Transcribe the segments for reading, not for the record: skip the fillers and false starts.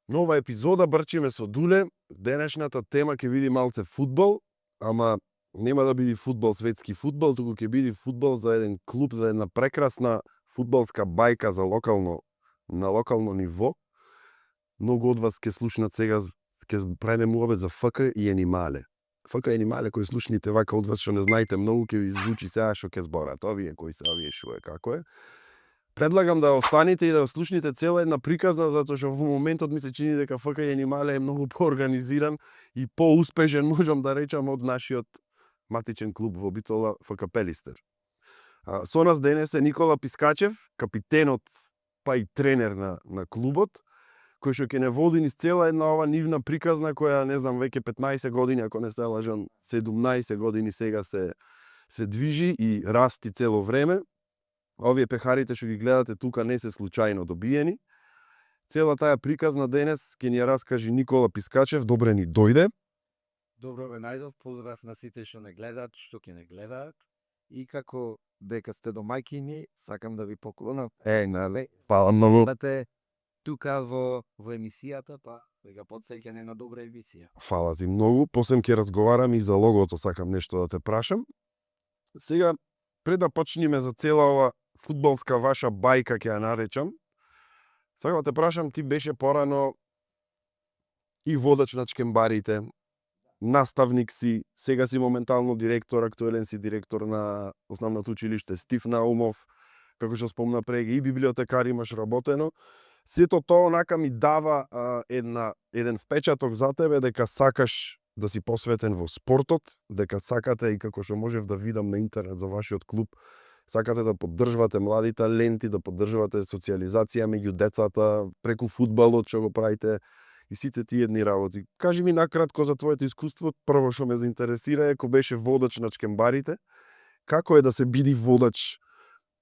Нова епизода Брчиме со Дуле. Денешната тема ќе биде малце фудбал, ама нема да биде фудбал, светски фудбал, туку ќе биде фудбал за еден клуб, за една прекрасна фудбалска бајка на локално ниво. Многу од вас ќе слушнат сега, ќе правиме муабет за ФК и Енимале. ФК и Енимале кои слушните вака од вас што не знаете многу, ќе ви звучи сега што ќе зборат. Овие кои се, овие шо е, како е. Предлагам да останете и да слушнете цела една приказна, затоа што во моментот ми се чини дека ФК Енимале е многу поорганизиран и поуспешен, можам да речам, од нашиот матичен клуб во Битола, ФК Пелистер. Со нас денес е Никола Пискачев, капитенот па и тренер на клубот, кој што ќе не води низ цела една ова нивна приказна која, не знам, веќе 15 години, ако не се лажам, 17 години сега се движи и расти цело време. Овие пехарите што ги гледате тука не се случајно добиени. Цела таа приказна денес ќе ни ја раскажи Никола Пискачев. Добре ни дојде. Добро ве најдов, поздрав на сите што не гледаат, што ќе не гледаат. И како дека сте домајкини, сакам да ви поклонам. Нали? Фала многу. Гледате тука во емисијата, па дека потсеќане на добра емисија. Фала ти многу. Посем ќе разговарам и за логото, сакам нешто да те прашам. Сега, пред да почнеме за цела ова фудбалска ваша бајка, ќе ја наречам, сакам да те прашам, ти беше порано и водач на чкембарите, наставник си, сега си моментално директор, актуелен си директор на основното училиште Стив Наумов, како што спомна прега, и библиотекар имаш работено. Сето тоа онака ми дава еден впечаток за тебе дека сакаш да си посветен во спортот, дека сакате, и како што можев да видам на интернет за вашиот клуб, сакате да поддржувате млади таленти, да поддржувате социализација меѓу децата преку фудбалот што го правите и сите тие едни работи. Кажи ми накратко за твоето искуство. Прво што ме заинтересира е, кој беше водач на чкембарите, како е да се биде водач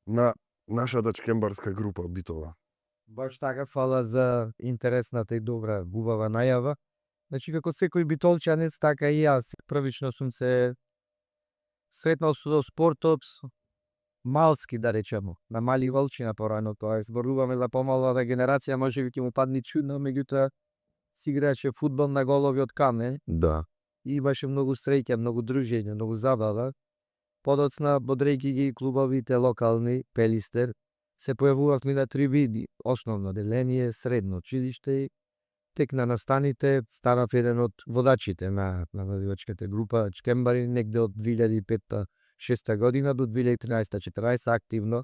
на нашата чкембарска група од Битола? Баш така, фала за интересната и добра, убава најава. Значи, како секој битолчанец, така и јас првично сум се сретнал со спортот малски, да речемо, на мали волчина порано, тоа зборуваме за помалата генерација, може би ќе му падне чудно, меѓутоа си играеше фудбал на голови од камен. Да. И имаше многу среќа, многу дружење, многу забава. Подоцна, бодрејќи ги клубовите локални, Пелистер, се појавувавме на трибини, основно деление, средно училиште и тек на настаните станав еден од водачите на навивачката група чкембари негде од 2005-2006 година до 2013-2014 активно,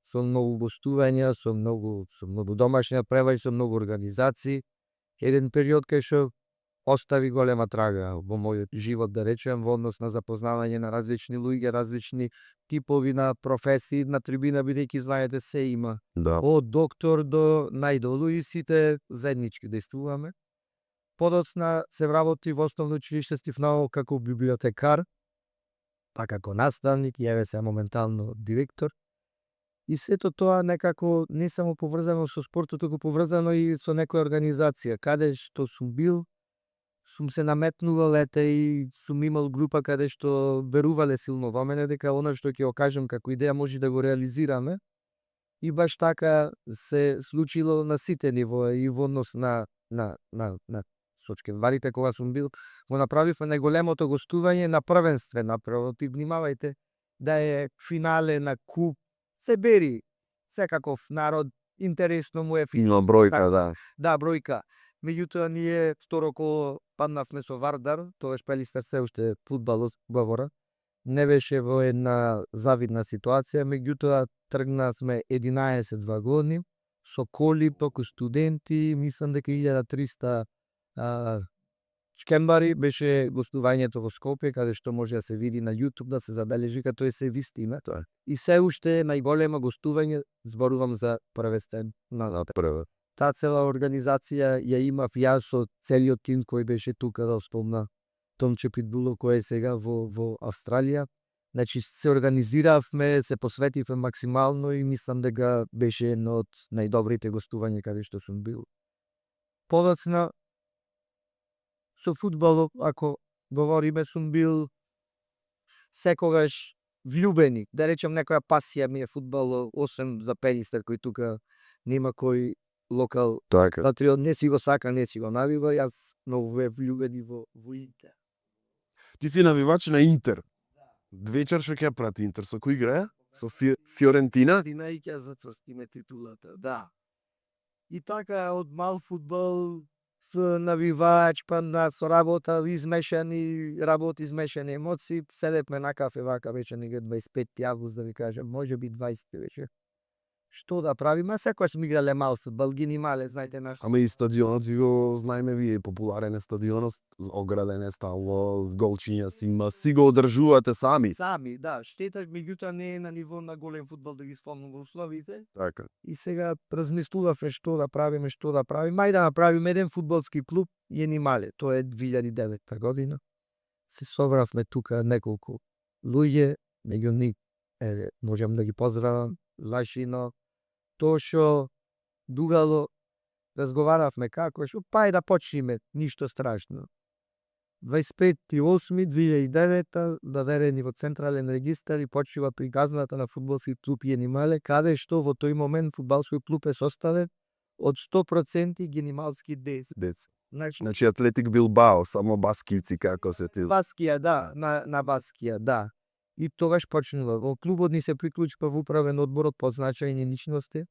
со многу гостувања, со многу домашња превари, со многу организации. Еден период кај што остави голема трага во мојот живот, да речем, во однос на запознавање на различни луѓе, различни типови на професии на трибина, бидејќи знаете се има. Да. Од доктор до најдолу и сите заеднички действуваме. Подоцна се вработи во основно училиште Стив Наумов како библиотекар, па како наставник, јаве се моментално директор. И сето тоа некако не само поврзано со спортот, туку поврзано и со некоја организација. Каде што сум бил, сум се наметнувал, и сум имал група каде што верувале силно во мене дека она што ќе го кажам како идеја може да го реализираме. И баш така се случило на сите нивоа и во однос на со чкембарите кога сум бил, го направивме најголемото гостување на првенствен, напротив, внимавајте, да е финале на куп, се бери секаков народ, интересно му е Има бројка, да. Да, бројка. Меѓутоа ние второ коло паднавме со Вардар, тогаш Пелистер се уште фудбалот говора. Не беше во една завидна ситуација, меѓутоа тргнавме 11 вагони со коли, току студенти, мислам дека 1300 чкембари беше гостувањето во Скопје, каде што може да се види на YouTube, да се забележи, като е се вистина. И се уште најголема гостување, зборувам за првенствен на Прва. таа цела организација ја имав јас со целиот тим кој беше тука, да спомна Томче Питбуло кој е сега во Австралија. Значи се организиравме, се посветивме максимално и мислам дека беше едно од најдобрите гостувања каде што сум бил. Подоцна со фудбалот, ако говориме, сум бил секогаш влюбеник, да речем некоја пасија ми е фудбал, освен за Пелистер кој тука нема кој локал Така. патриот, не си го сака, не си го навива, јас многу влюбени во Интер. Ти си навивач на Интер. Вечер што ќе прати Интер, со кој играе? Со Фиорентина? Фиорентина и ќе зацврстиме титулата, да. И така од мал фудбал со навивач, па со работа измешани работи, измешани емоции, седевме на кафе вака вече неге 25 август да ви кажам, можеби 20 вече. Што да правиме? Секојаш сме играле мал фудбал, генимале, знаете наш. Ама и стадионот ви го знаеме вие, популарен е стадионот, ограден е стално, голчиња си има, си го одржувате сами. Сами, да, штета, меѓутоа не е на ниво на голем фудбал да ги спомнам во условите. Така. И сега размислувавме што да правиме, Ајде да направиме еден фудбалски клуб Јенимале. Тоа е 2009 година. Се собравме тука неколку луѓе, меѓу нив можам да ги поздравам Лашино, Тошо, Дугало, разговаравме како што, па да почнеме, ништо страшно. 25.8.2009 дадерени во Централен регистар и почнува приказната на фудбалски клуб Јенимале, каде што во тој момент фудбалски клуб е составен од 100% генималски деца. Значи Атлетик Билбао, само баскици како се ти. Баскија, да, на Баскија, да. И тогаш почнува. Во клубот ни се приклучува во управен одбор од позначајни личности,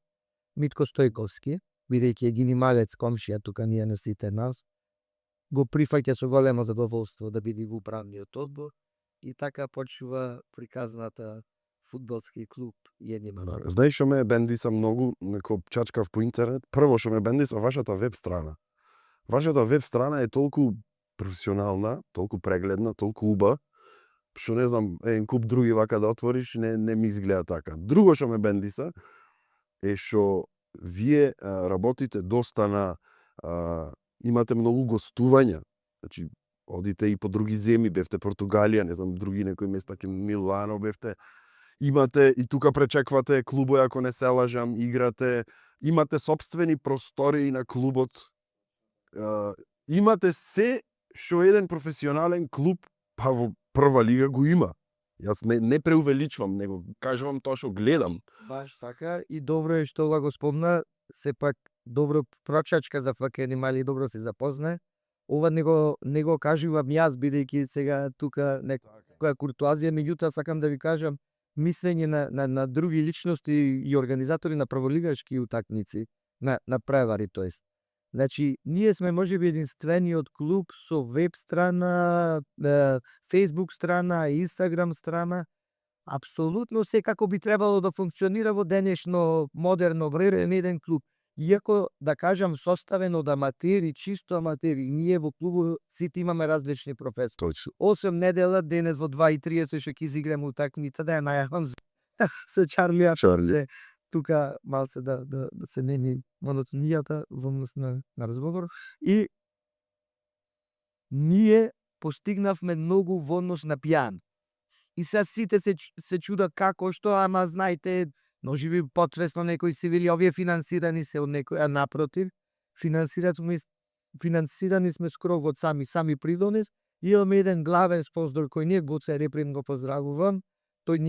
Митко Стојковски, бидејќи е генималец комшија тука ние на сите нас, го прифаќа со големо задоволство да биде во управниот одбор и така почнува приказната фудбалски клуб Јенимале. Знаеш што ме бендиса многу, неко чачкав по интернет, прво што ме бендиса вашата веб страна. Вашата веб страна е толку професионална, толку прегледна, толку уба, што не знам, еден куп други вака да отвориш, не ми изгледа така. Друго што ме бендиса е што вие работите доста на имате многу гостувања. Значи одите и по други земји, бевте Португалија, не знам, други некои места ке Милано бевте. Имате и тука пречеквате клубови, ако не се лажам, играте, имате сопствени простори на клубот. Имате се што еден професионален клуб па во прва лига го има. Јас не преувеличувам, него кажувам тоа што гледам. Баш така, и добро е што ова го спомна, сепак добро прочачка за ФК Јенимале и добро се запознае. Ова не го кажувам јас, бидејќи сега тука некоја куртуазија, меѓутоа сакам да ви кажам мислење на други личности и организатори на прволигашки утакмици, на превари тоест. Значи, ние сме можеби единствениот клуб со веб страна, Facebook страна, Instagram страна, апсолутно се како би требало да функционира во денешно модерно време еден клуб. Иако, да кажам, составен од аматери, чисто аматери, ние во клубот сите имаме различни професори. Точно. 8 недела, денес во 2:30 што ќе изиграме утакмица, да ја најавам со Чарли. Тука малце да се мени монотонијата во однос на разговор. И ние постигнавме многу во однос на пијан. И сега сите се чудат како, што, ама знаете, можеби потресна некои си вели, овие финансирани се од некој, а напротив, финансирани сме скроз од сами придонес. Имаме еден главен спонзор кој ние Гоце Реприн го поздравувам. Тој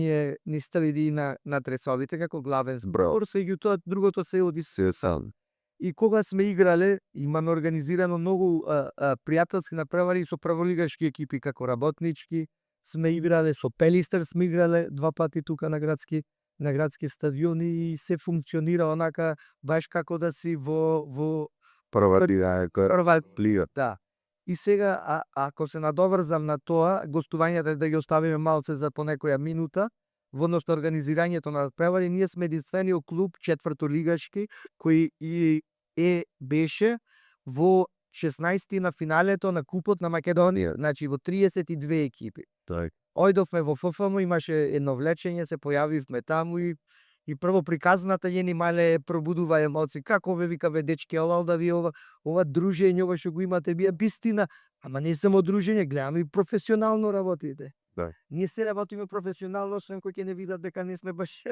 ни следи на тресовите како главен спонзор, сеѓутоа другото се оди сам. И кога сме играле, имаме организирано многу пријателски напревари со прволигашки екипи како работнички. Сме играле со Пелистер, сме играле 2 пати тука на градски стадиони и се функционира онака баш како да си во Прва лига. Да. И сега, ако се надоврзам на тоа, гостувањата да ги оставиме малце за по некоја минута, во однос на организирањето на надпревари, ние сме единствениот клуб четвртолигашки кој беше во 16 на финалето на Купот на Македонија, значи во 32 екипи. Так. Ојдовме во ФФМ, имаше едно влечење, се појавивме таму и прво приказната Јенимале пробудува емоции. Како ве викаве дечки, алал да ви ова дружење, ова што го имате вие бистина, ама не само дружење, гледам и професионално работите. Да. Ние се работиме професионално, освен кој ќе не видат дека не сме баш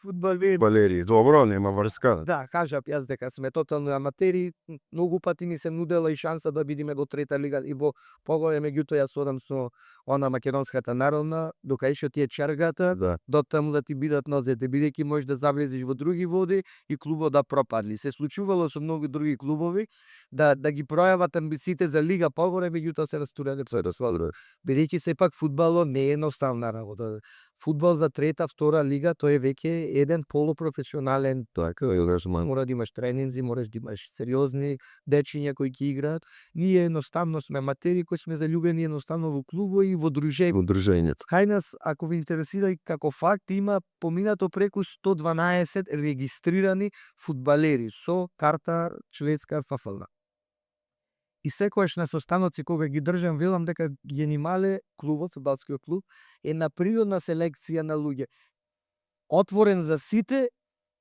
фудбалери. Валери, добро, нема врска. Да, кажав јас дека сме тотални аматери, многу пати ни се нудела и шанса да бидеме во трета лига и во погоре, меѓутоа јас одам со она македонската народна, докај што ти е чаргата, Да. до таму да ти бидат нозете, бидејќи можеш да завлезеш во други води и клубот да пропадли. Се случувало со многу други клубови да ги пројават амбициите за лига погоре, меѓутоа се растурале. Бидејќи сепак фудбалот не е едноставна работа. Фудбал за трета, втора лига, тој е веќе еден полупрофесионален. Така, јас Мора да имаш тренинзи, можеш да имаш сериозни дечиња кои ќе играат. Ние едноставно сме аматери кои сме заљубени едноставно во клубови и во дружење. Удружењето. Кај нас, ако ви интересира и како факт, има поминато преку 112 регистрирани фудбалери со карта шведска ФФЛ. И секојаш на состаноци кога ги држам, велам дека Генимале клубот, фудбалскиот клуб, е на природна селекција на луѓе. Отворен за сите,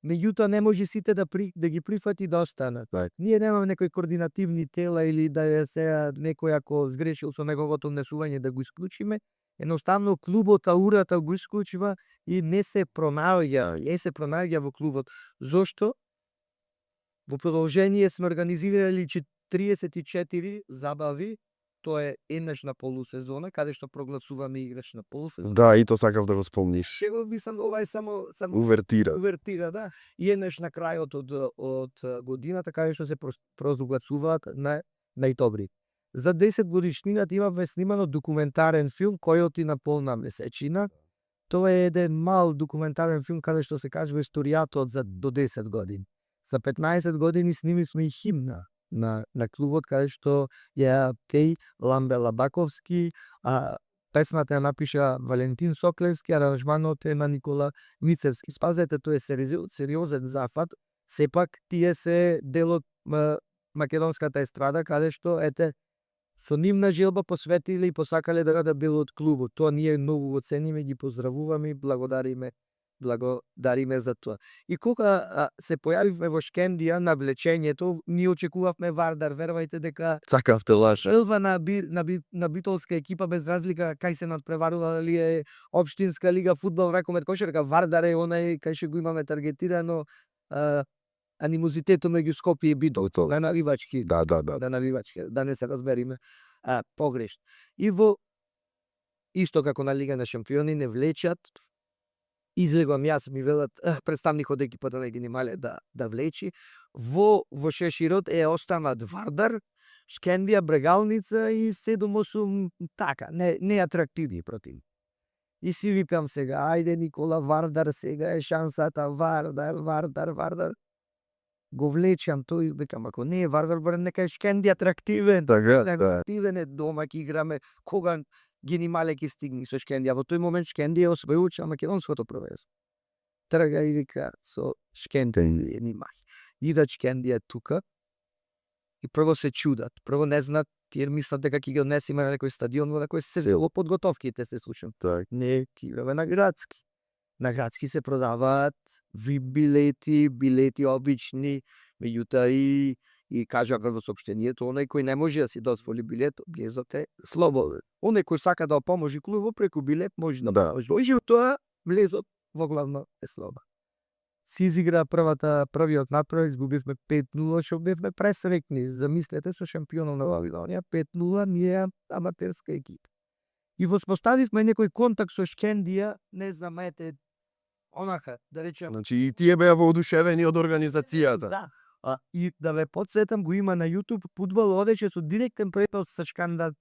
меѓутоа не може сите да ги прифати да останат. Така. Ние немаме некои координативни тела или да е сега некој ако сгрешил со неговото внесување да го исклучиме. Едноставно клубот аурата го исклучува и не се пронаоѓа во клубот. Зошто? Во продолжение сме организирали 34 забави, тоа е еднаш на полусезона, каде што прогласуваме играч на полусезона. Да, и то сакав да го спомниш. Шего ви ова е само Увертира. да. И еднаш на крајот од годината каде што се прогласуваат на најдобри. За 10 годишнината имаме снимано документарен филм Којоти на полна месечина. Тоа е еден мал документарен филм каде што се кажува историјата за до 10 години. За 15 години снимивме и химна на клубот каде што ја Кеј Ламбе Лабаковски, а песната ја напиша Валентин Соклевски, аранжманот е на Никола Мицевски. Спазете, тоа е сериозен зафат. Сепак тие се дел од македонската естрада каде што ете со нивна желба посветиле и посакале да бидат дел од клубот. Тоа ние многу го цениме, ги поздравуваме и благодариме за тоа. И кога се појавивме во Шкендија на влечењето, ние очекувавме Вардар, верувајте дека Сакавте лаш. прва на битолска екипа без разлика кај се надпреварува дали е општинска лига, фудбал, ракомет, кошарка, Вардар е онај кај што го имаме таргетирано анимозитето меѓу Скопје и Битол. Да наливачки. Да наливачки, да не се разбериме погрешно. И во исто како на Лига на шампиони не влечат. Излегам јас, ми велат представникот од екипата на Генимале да влечи. Во шеширот останат Вардар, Шкендија, Брегалница и 7-8 така, не атрактивни противни. И си викам сега, ајде Никола, Вардар сега е шансата, Вардар. Го влечам тој, викам, ако не е Вардар, барем нека е Шкендија атрактивен. Атрактивен е, дома ќе играме, кога Генимале ќе стигне со Шкендија. Во тој момент Шкендија освојувача македонското првенство. Трга и вика со Шкендија Генимале. Идат Шкендија тука и прво се чудат. Прво не знаат, тие мислат дека ќе ги однесеме на некој стадион во некој се подготовките се случат. Не, ќе идеме на градски. На градски се продаваат VIP билети обични, меѓутоа и кажа во соопштението, оној кој не може да си дозволи билет, влезот е слободен. Оној кој сака да помоши клубот преку билет може да помоши. И тоа влезот во главно е слободен. Си изигра првиот натпревар, изгубивме 5-0, што бевме пресрекни. Замислете со шампионот на Вавилонија 5-0, ние аматерска екипа. И воспоставивме некој контакт со Шкендија, не знам, ете, онака, да речем. Значи и тие беа воодушевени од организацијата. Да. И да ве подсетам, го има на YouTube, фудбал одеше со директен препос со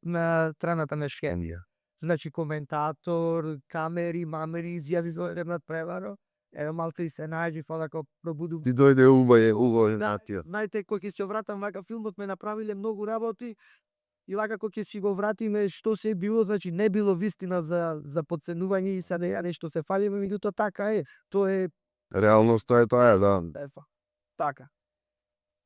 на страната на Шкендија. Значи коментатор, камери, мамери, изјази со еден надпреваро. Ево малце и се најаѓи, фадако пробуду. Ти дојде убај натија. Знаете, кој ќе се вратам вака филмот ме направиле многу работи и вака кој ќе си го вратиме што се било, значи не било вистина за подценување и сега ја нешто се фалиме, меѓутоа така е. Тоа е Реалноста е таа, да. Така.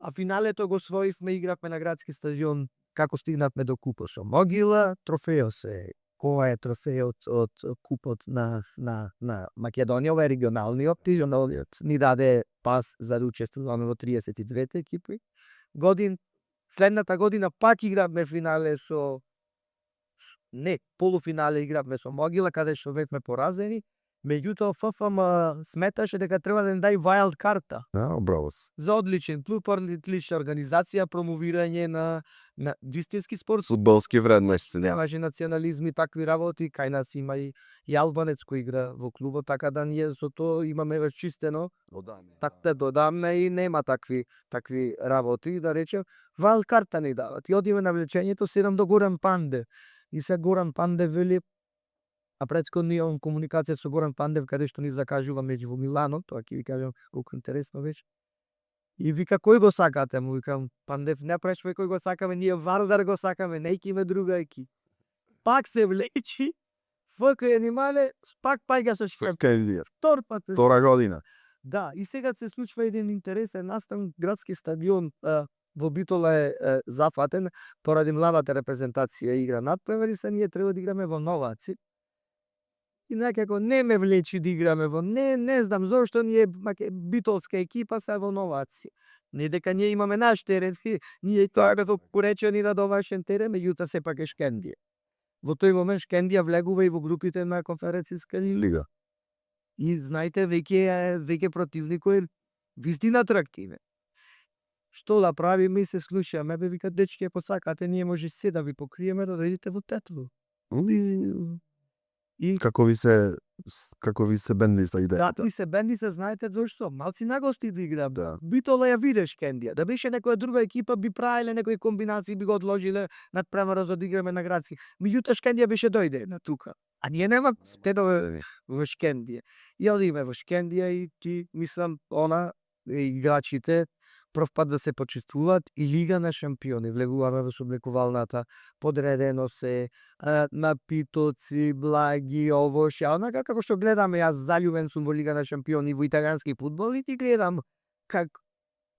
А финалето го освоивме, игравме на градски стадион, како стигнавме до купот со Могила, трофејот се. Ова е трофејот од купот на Македонија, ова е регионалниот, ни даде пас за да учествуваме во 32 екипи. Следната година пак игравме финале не, полуфинале игравме со Могила, каде што бевме поразени, меѓутоа ФФМ сметаше дека треба да ни дај wild карта браво си. за одличен клуб, одлична организација, промовирање на вистински спорт. Фудбалски вредности, да. Немаше национализми, такви работи, кај нас има и албанец кој игра во клубот, така да ние со тоа имаме расчистено, така додамне и нема такви работи, да речем, wild карта ни дават. И одиме на влечењето, седам до Горан Панде. И се Горан Панде вели, а претходно имам комуникација со Горан Пандев, каде што ни закажува меѓу во Милано, тоа ќе ви кажам колку интересно беше. И вика, кој го сакате? Му викам, Пандев, не прашувај кој го сакаме, ние Вардар го сакаме, нејки ме друга еки. Пак се влечи, ФК Анимале, пак паѓа со Скендија. втор пат. Втора година. Да, и сега се случва еден интересен настан, градски стадион во Битола е зафатен, поради младата репрезентација игра надпревари се, ние треба да играме во Новаци. И некако не ме влечи да играме во, не знам зошто ние битолска екипа се во Новаци. Не дека ние имаме наш терен, ние тоа во поречени на домашен терен, меѓутоа сепак е Шкендија. Во тој момент Шкендија влегува и во групите на конференцијска Лига. И знаете, веќе противникот е вистина атрактивен. Што да правиме и се слушаме, бе вика, дечки, ако сакате, ние може се да ви покриеме да дојдете во Тетово. И Како ви се бенди са идејата? да, и се бенди се, знаете зошто? Малци нагости да играм. Да. Битола ја видеш Кендија. Да беше некоја друга екипа, би правиле некои комбинации, би го одложиле над премора за да играме на градски. Меѓутоа Шкендија беше дојде на тука. А ние нема стедове во Шкендија. И одиме во Шкендија и ти, мислам, играчите прв пат да се почувствуваат и Лига на шампиони. Влегуваме во соблекувалната, подредено се, напитоци, благи, ово, онака, како што гледаме, јас заљубен сум во Лига на шампиони, во италијански фудбал и ти гледам как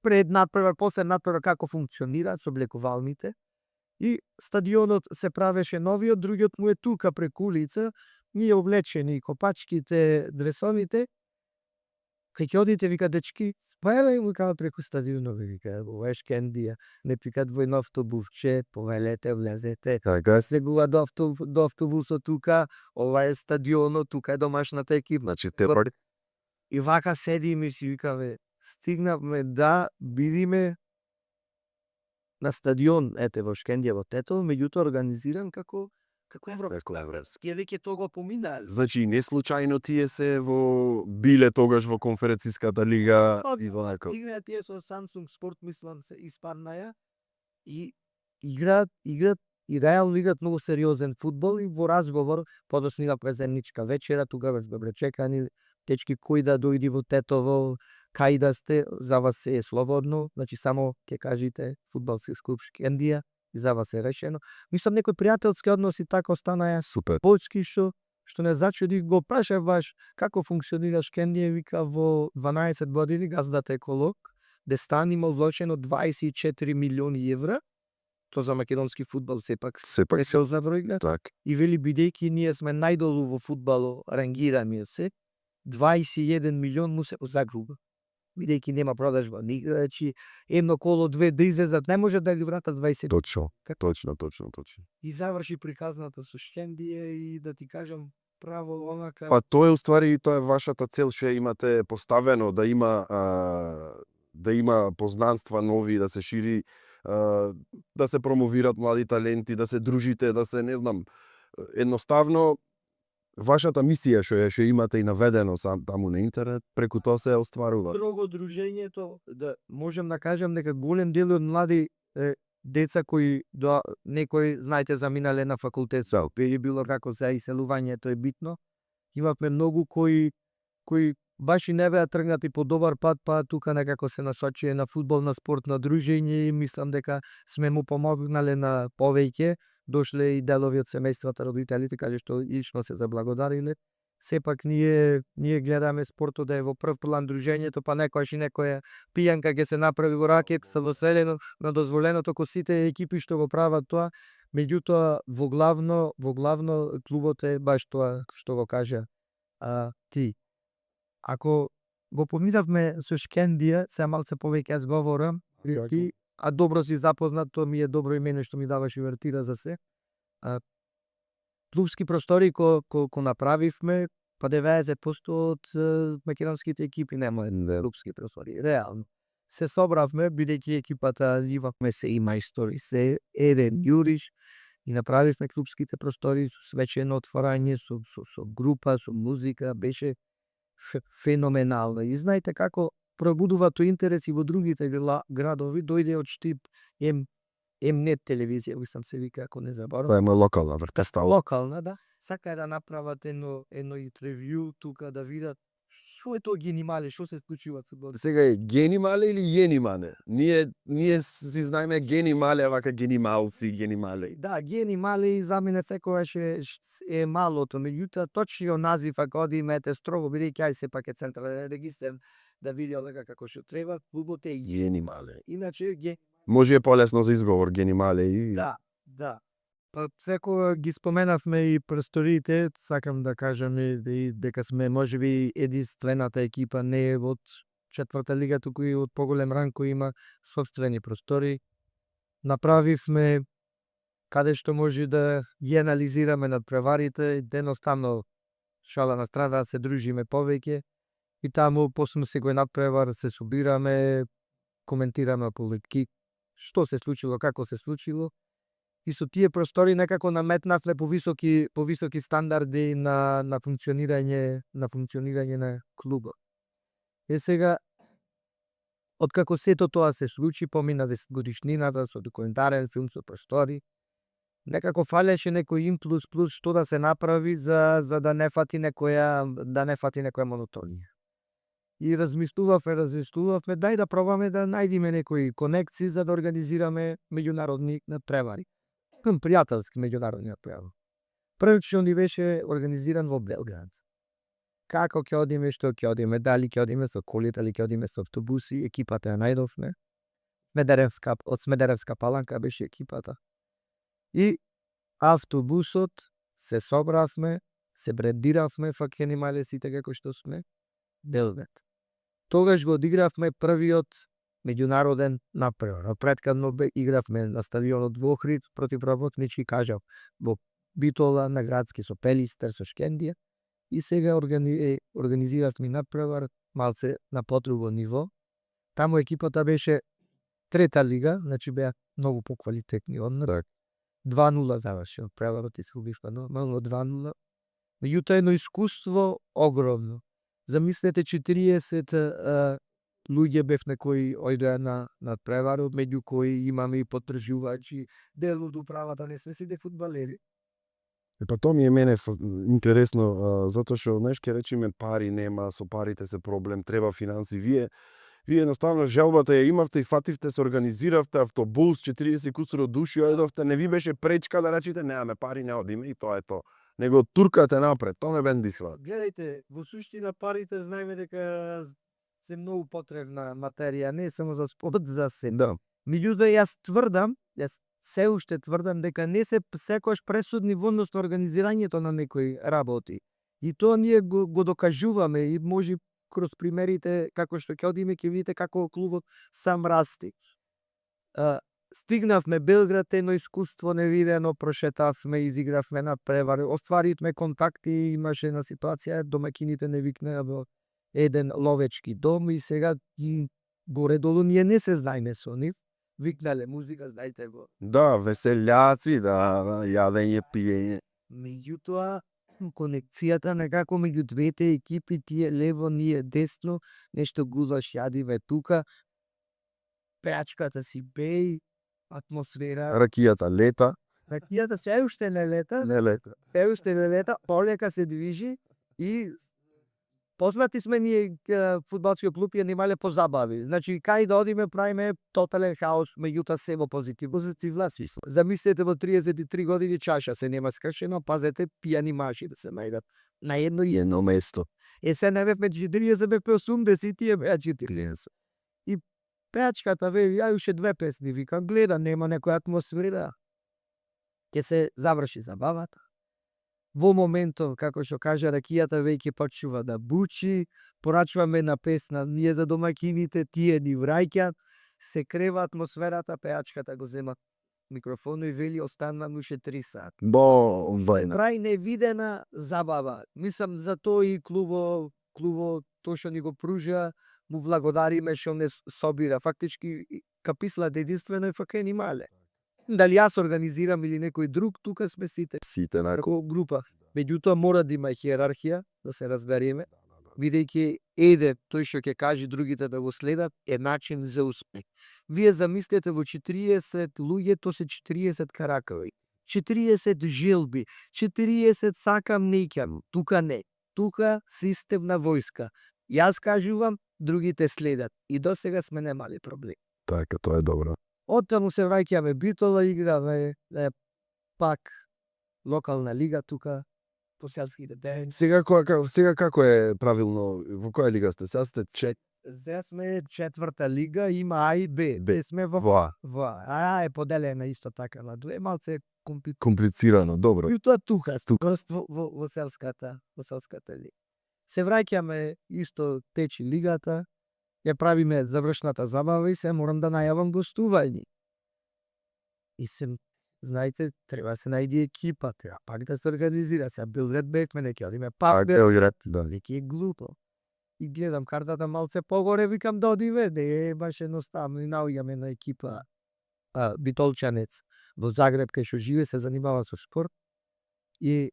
пред надпревар, после надпревар како функционираат соблекувалните. И стадионот се правеше новиот, другиот му е тука преку улица, ние облечени копачките, дресовите. Кај ќе одите, вика, дечки, па еве му кажа преку стадионот, вика, ова е Шкендија, не пикат во едно автобусче, повелете, влезете, Така. сегува до автобусот тука, ова е стадионот, тука е домашната екипа. Значи те пари. И вака седиме и си викаме, стигнавме да бидиме на стадион, ете во Шкендија, во Тетово, меѓутоа организиран како европски. Веќе тоа го поминале. Значи не случајно тие се биле тогаш во конференцијската лига и вака. Играат тие со Samsung Sport, мислам, се испаднаја и играат и реално играат многу сериозен фудбал и во разговор подоцна имавме заедничка вечера, тогава добре чекани, дечки, кој да дојди во Тетово, кај да сте, за вас се е слободно, значи само ќе кажите фудбалски клуб Шкендија и за вас е решено. Мислам, некои пријателски односи така останаја Супер. почки што не зачуди, го прашав баш како функционира Шкендија, вика во 12 години газдата еколог, Дестан имал вложено 24 милиони евра, тоа за македонски фудбал сепак Сепак се. пресеозна бројка, Так. и вели бидејќи ние сме најдолу во фудбало рангираме се, 21 милион му се загуба. Бидејќи нема продажба ни играчи, едно коло, две да излезат, не може да ги вратат 20. Точно. Како? Точно. И заврши приказната со Шкендија и да ти кажам право онака. Па тоа е уствари тоа е вашата цел, што имате поставено да има познанства нови, да се шири, да се промовираат млади таленти, да се дружите, да се, не знам, едноставно вашата мисија што имате и наведено таму на интернет, преку тоа се остварува. Друго дружењето, да можам да кажам дека голем дел од млади деца кои некои, знаете, заминале на факултет, би било како за иселувањето е битно. Имавме многу кои баш и не беа тргнати по добар пат, па тука некако се насочија на фудбал, на спорт, на дружење и мислам дека сме му помогнале на повеќе. Дошле и делови од семејствата, родителите, каже што лично се заблагодариле. Сепак ние гледаме спортот да е во прв план дружењето, па некојаш и некоја пијанка ќе се направи во ракет, со доселено на дозволеното ко сите екипи што го прават тоа. Меѓутоа во главно клубот е баш тоа што го кажа ти. Ако го поминавме со Шкендија, се малце повеќе јас говорам, ти, а добро си запознат, тоа ми е добро и мене што ми даваш увертира за се. клубски простори ко направивме, па 90% од македонските екипи нема клубски простори, реално. Се собравме, бидејќи екипата имавме се и мајстори, се Еден Јуриш, и направивме клубските простори со свечено отворање, со група, со музика, беше феноменално. И знаете како пробудува тој интерес и во другите градови, дојде од Штип М-нет телевизија, мислам се вика, ако не заборам. Тоа е локална вртеста. Локална, да. Сака да направат едно интервју тука да видат што е тоа Генимале, што се случува со Бог. Сега е Генимале или Јенимале? Ние си знаеме Генимале, вака Генималци, Генимале. Да, Генимале и за мене секогаш е малото, меѓутоа точниот назив ако одимете строго, бидејќи ај сепак е централен регистар да види одека како што треба, клубот е Генимале. иначе Може е полесно за изговор Генимале и Да. Па секогаш ги споменавме и просториите, сакам да кажам и дека сме можеби единствената екипа не од четврта лига, туку и од поголем ранг кој има сопствени простори. Направивме каде што може да ги анализираме надпреварите, едноставно шала на страна да се дружиме повеќе и таму после секој надпревар се собираме, коментираме политики, што се случило, како се случило. И со тие простори некако наметнавме повисоки стандарди на функционирање на клубот. Е сега, откако сето тоа се случи, помина 10 годишнината со документарен филм, со простори, некако фалеше некој имплус плюс што да се направи за да не фати некоја монотонија. И размислувавме, дај да пробаме да најдеме некои конекции за да организираме меѓународни надпревари. Пријателски меѓународни надпревари. Првиот што ни беше организиран во Белград. Како ќе одиме, што ќе одиме, дали ќе одиме со коли, дали ќе одиме со автобуси, екипата ја најдовме. Од Смедеревска Паланка беше екипата. И автобусот се собравме, се брендиравме, Генимале сите како што сме, Белград. Тогаш го одигравме првиот меѓународен надпревар. Предкадно игравме на стадионот во Охрид против Работнички, кажав, во Битола на градски со Пелистер, со Шкендија. И сега организиравме надпревар малце на подруго ниво. Таму екипата беше трета лига, значи беа многу поквалитетни од нас. 2-0 заврши преварот, изгубивме нормално 2-0. Меѓутоа едно искуство огромно. Замислете 40 луѓе бевме кои ојдоа на надпреварот, меѓу кои имаме и потржувачи, дел од управата, не сме сите фудбалери. Па тоа ми е мене интересно, затоа што знаеш ке речеме пари нема, со парите се проблем, треба финанси. Вие едноставно желбата ја имавте и фативте, се организиравте автобус, 40 кусуро души ојдовте, не ви беше пречка да речете немаме пари, не одиме и тоа е тоа. Него туркате напред, тоа ме бендисва. Гледајте, во суштина парите знаеме дека се многу потребна материја, не само за спорт, за се. Да. Меѓутоа јас се уште тврдам дека не се секојаш пресудни во однос на организирањето на некои работи. И тоа ние го докажуваме и може кроз примерите како што ќе одиме ќе видите како клубот сам расти. Стигнавме Белград, едно искуство невидено, прошетавме, изигравме надпревар, остваривме контакти, имаше една ситуација, домакините не викнаа во еден ловечки дом и сега горе-долу ние не се знаеме со нив. Викнале музика, знаете го. Да, веселјаци, да, јадење, пиење. Меѓутоа, конекцијата некако меѓу двете екипи, тие лево, ние десно, нешто гулаш јадиме тука, пеачката си беј, атмосфера. Ракијата лета. Ракијата се уште не лета. Не лета. Полека се движи и познати сме ние фудбалскиот клуб Генимале по забави. Значи, кај да одиме правиме тотален хаос, меѓутоа се во позитивна смисла. Замислете во 33 години чаша се нема скршено, пазете пијани маши да се најдат на едно место. се не бевме 40, бевме 80, тие беа 40. И пеачката вели, ја уште 2 песни, викам, гледа, нема некоја атмосфера. Ќе се заврши забавата. Во моментов, како што кажа, ракијата веќе почнува да бучи, порачуваме на песна, ние за домакините, тие ни враќаат, се крева атмосферата, пеачката го зема микрофонот и вели останаа уште 3 сати. Бо, вајна. Прави невидена забава. Мислам за тоа и клубо тоа што ни го пружа, му благодариме што не собира. Фактички капислата единствено е фака ни мале. Дали јас организирам или некој друг, тука сме сите Сите на како група. Меѓутоа мора да има хиерархија, да се разбереме, бидејќи еден тој што ќе каже другите да го следат е начин за успех. Вие замислете во 40 луѓе, тоа се 40 каракови, 40 желби, 40 сакам неќам. Тука не. Тука систем на војска. Јас кажувам, другите следат. И досега сме немали проблем. Така, тоа е добро. Оттаму се враќаме Битола, играме пак локална лига тука по селските ден. Сега како е правилно, во која лига сте? Сега сте Сега сме четврта лига, има А и Б. Б. Сме во Во А е поделена исто така на две, малце комплицирано, добро. И тоа тука, во селската лига. Се враќаме исто течи лигата, ја правиме завршната забава и се морам да најавам гостување. И се, знаете, треба се најди екипа, треба пак да се организира. Сега Белград бевме, неќе одиме пак Белград, да. Веќе е глупо. И гледам картата малце погоре, викам да одиме, не е баш едноставно. И наоѓаме на екипа битолчанец во Загреб, кај што живе, се занимава со спорт. И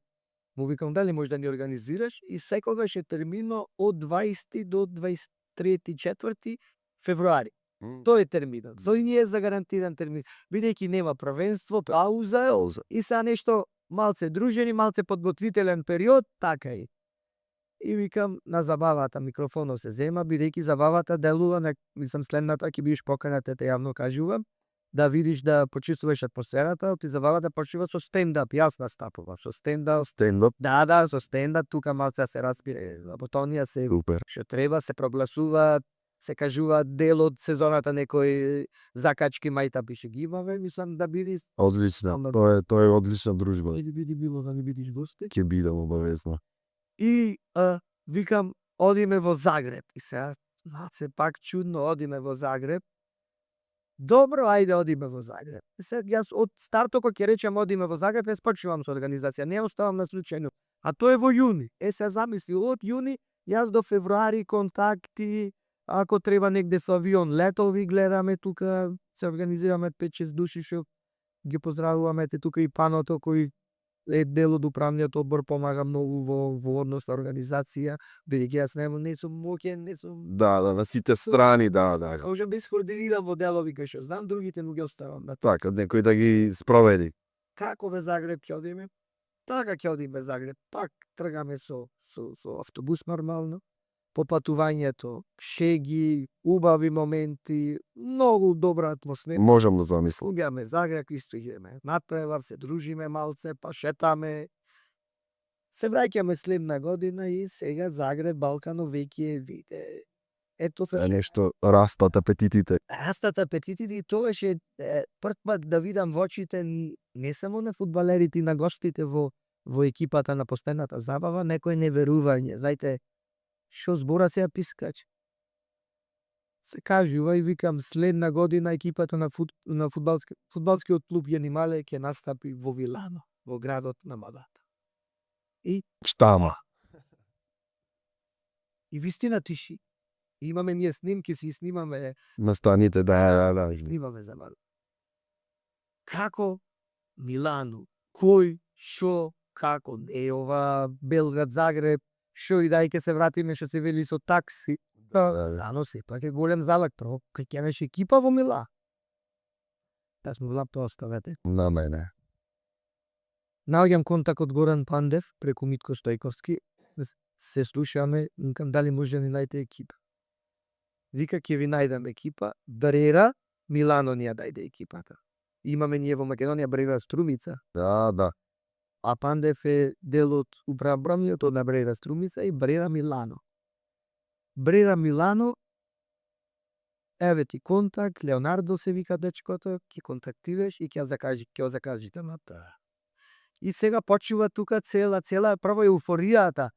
му викам дали може да ни организираш, и секогаш е термино од 20 до 23-4 февруари. Тој е терминот. Тој ни е загарантиран термин. Бидејќи нема првенство, пауза и са нешто малце дружени, малце подготвителен период, така е. И викам на забавата микрофонот се зема, бидејќи забавата делува, мислам следната ќе бидеш поканет, те јавно кажувам, да видиш да почувствуваш атмосферата, ти забавата почува со стендап, јас настапувам со стендап. Стендап? Да, со стендап, тука малце се разбира, работонија се Супер. што треба, се прогласуваат, се кажуваат дел од сезоната, некои закачки мајтапи ќе ги имаме, мислам да биде Одлично. Тоа е одлична дружба. биде било да не бидеш гости. Ќе бидам обавезно. И викам одиме во Загреб. И сега се пак чудно одиме во Загреб. Добро, ајде одиме во Загреб. Сега јас од старто кога ќе речам одиме во Загреб, јас почнувам со организација, не оставам на случајно. А тоа е во јуни. Сега замисли, од јуни јас до февруари контакти, ако треба негде со авион летови гледаме тука, се организираме 5-6 души што ги поздравуваме тука и паното кој е дел од управниот одбор, помага многу во однос на организација, бидејќи јас не сум моќен, не сум. Да, на сите страни, да. Можам да искоординирам во делови кои што знам, другите му ги оставам на Така, некој да ги спроведи. Како ве Загреб ќе одиме? Така ќе одиме Загреб. Пак тргаме со автобус нормално. По патувањето, шеги, убави моменти, многу добра атмосфера. Можам да замислам. Уѓаме Загреб, исто идеме надпревар, се дружиме малце, па шетаме. Се враќаме следна година и сега Загреб, Балкано веќе виде. Ето се Нешто растат апетитите. растат апетитите и тогаш е прв пат да видам во очите не само на фудбалерите и на гостите во екипата на постојната забава, некој неверување. Знаете, што збора се пискач. Се кажува и викам следна година екипата на фудбалскиот клуб Јанимале ќе настапи во Милано, во градот на модата. И Штама. И вистина тиши. Имаме ние снимки, си снимаме, Настаните, да. снимаме за мало. Како Милано, кој, шо, како, ова Белград, Загреб, шо и дај ке се вратиме што се вели со такси. Но сепак е голем залак, кај ќе имаш екипа во Мила. Јас му влап тоа оставете. На мене. Наоѓам контакт од Горан Пандев преку Митко Стојковски. Се слушаме, викам дали може да ни најде екипа. Вика ќе ви најдам екипа. Брера, Милано ни ја дајде екипата. Имаме ние во Македонија Брера Струмица. Да. А Пандев е дел од управниот од Брера Струмица и Брера Милано. Брера Милано, еве ти контакт, Леонардо се вика дечкото, ќе контактираш и ќе закажите на тоа. И сега почува тука цела прво еуфоријата.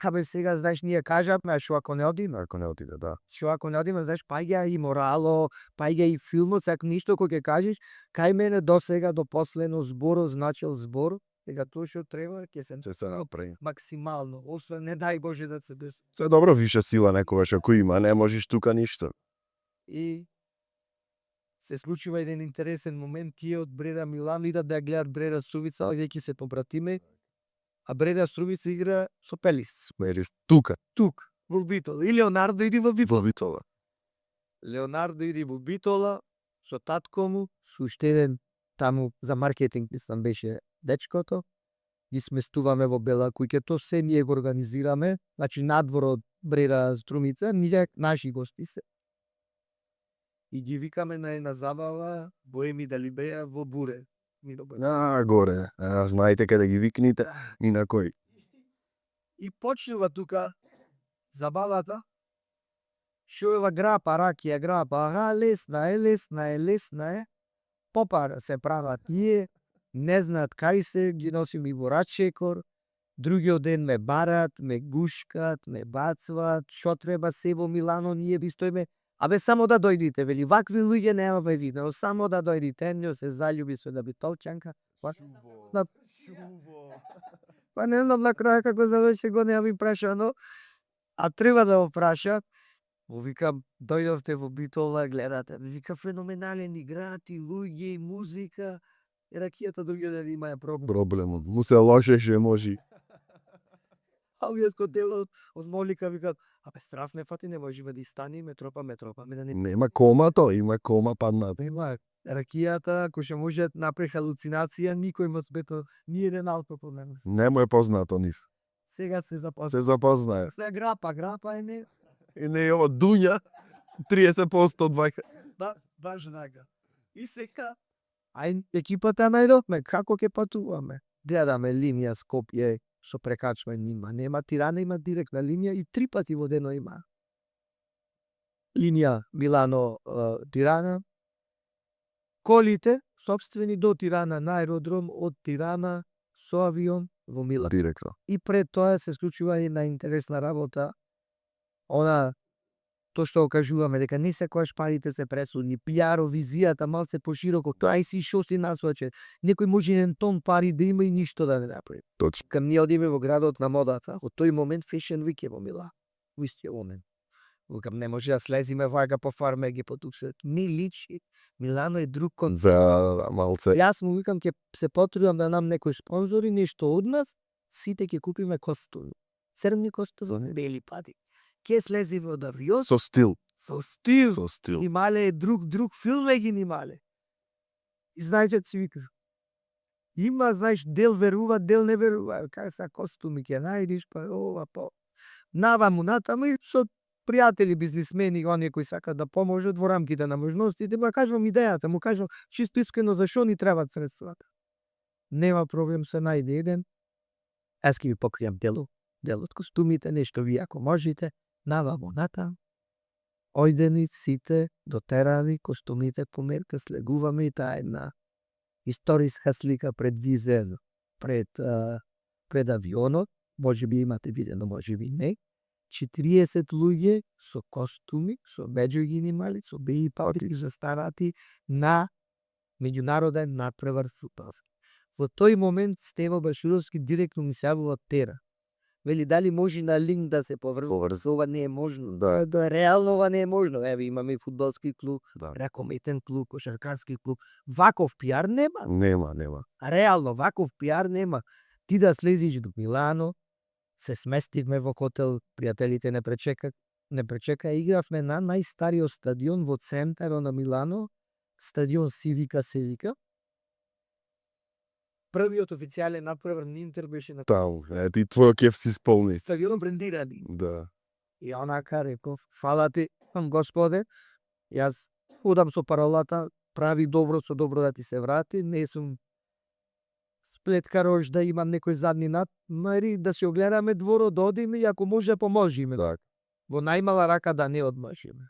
Абе сега знаеш ние кажавме, а шо ако не одиме? Ако не отиде, да. Шо ако не одиме, знаеш, паѓа и морало, паѓа и филмот, сак ништо кој ќе кажеш, кај мене до сега, до последно зборот значил збор, сега тоа што треба ќе се направи. максимално, освен не дај Боже да се деси. Се добро више сила некогаш ако има, не можеш тука ништо. И се случува еден интересен момент, тие од Бреда Милан идат да ја гледат Бреда Струмица, ќе се побратиме, а Бреда Струмица игра со Пелис. Мерис тука. Тук, во Битола. И Леонардо иди во Битола. Во Витола. Леонардо иди во Битола со татко му, со уште еден таму за маркетинг мислам беше дечкото. Ги сместуваме во Бела куќа, то се ние го организираме, значи надвор од Бреда Струмица, ние наши гости се. И ги викаме на една забава, боеми дали беа во Буре. Горе. Знаете каде ги викните и на кој. И почнува тука забавата. Шо ела грапа, ракија, грапа, лесна е. Попара се прават тие, не знаат кај се, ги носим и во рачекор. Другиот ден ме барат, ме гушкат, ме бацват, шо треба се во Милано, ние би стоиме. Абе само да дојдите, вели, вакви луѓе нема везина, само да дојдите, нjo се заљуби со да би толчанка. Па не знам на крај како заврши го не ми праша, но а треба да го праша. Му викам, дојдовте во Битола, гледате, вика феноменален играти, луѓе и музика. И ракијата другиот ден има проблем. Проблемот. Му се лошеше можи. А овие скотелот од Молика викат, абе страф не фати, не можеме да истанеме, тропаме да не. Нема кома то, има кома паднат. Нема ракијата, ако ќе може направи халуцинација, никој во светот, ни еден алкохол нема. Не му е познато нив. Сега се запозна. Се запознае. Сега грапа е не. И не е ово дуња, 30% од вајка. Да, баш така. И сега, ај екипата најдовме, како ќе патуваме? Гледаме линија Скопје со прекачување има. Нема Тирана, има директна линија и 3 пати во дено има. Линија Милано Тирана. Колите сопствени до Тирана на аеродром, од Тирана со авион во Милан. Директно. И пред тоа се случува една интересна работа. Она тоа што го кажуваме дека не секогаш парите се пресудни, пиаро визијата малце пошироко, тоа и си шо си насочен. Некој може еден тон пари да има и ништо да не направи. Точно. Кам ние одиме во градот на модата, од тој момент Fashion Week е во Милан. Во истиот момент. Викам, не може да слезиме вака по фарме ги потуксат. Не личи. Милано е друг концепт. Да, малце. Јас му викам ќе се потрудам да нам некои спонзори, нешто од нас, сите ќе купиме костуми. Црни костуми, бели пати. Ке слезиме од авион. Со стил. Со стил. Со стил. Нимале друг филм ги нимале. И знаете си вика. Има, знаеш, дел верува, дел не верува. Кај са костуми ќе најдиш, па ова по. Наваму натаму и со пријатели, бизнисмени, оние кои сакат да поможат во рамките на можностите, му кажувам идејата, му кажувам чисто искрено зашо ни требаат средствата. Нема проблем, се најде еден. Аз ќе ви покријам делот костумите, нешто ви ако можете, наваму натаму. Ојдени сите дотерани костумите по мерка, слегуваме и таа една историска слика пред визер, пред авионот, може би имате видено, може би не. 40 луѓе со костуми, со беџоги нимали, со беи патри застанати на меѓународен надпревар фудбалски. Во тој момент Стево Башуровски директно ми се јавува тера. Вели дали може на линк да се поврзува, не е можно. Да, реално ова не е можно. Еве имаме и фудбалски клуб, ракометен клуб, кошаркарски клуб. Ваков пиар нема. Нема. Реално ваков пиар нема. Ти да слезиш до Милано, се сместивме во хотел, пријателите не пречека, игравме на најстариот стадион во центарот на Милано, стадион Сивика се вика. Првиот официјален надпревар на Интер беше на таму. Ти твојот кеф си исполни. стадионот брендирани. Да. И онака реков, фала ти, Господе, јас удам со паролата, прави добро со добро да ти се врати, не сум сплеткарош да имам некој задни над, мари да се огледаме дворот, да одиме и ако може поможиме. Так. Во најмала рака да не одмажиме.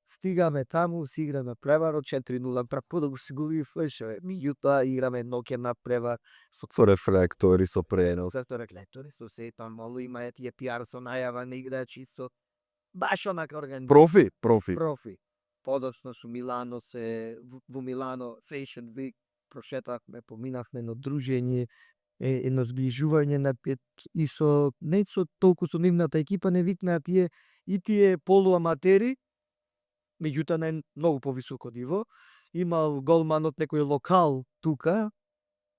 стигаме таму, си играме преварот 4-0, прво да го си губи флешове. Меѓутоа играме ноќе на превар Со рефлектори, со пренос. со рефлектори, со се таму има тие пиар со најава на играчи со баш онака организирано. Профи. Профи. Подоцна со Милано во Милано Fashion Week прошетавме, поминавме на дружење, едно зближување на пет и со не со толку со нивната екипа, не викнаа тие полуаматери, меѓутоа на многу повисоко ниво. Имал голманот некој локал тука,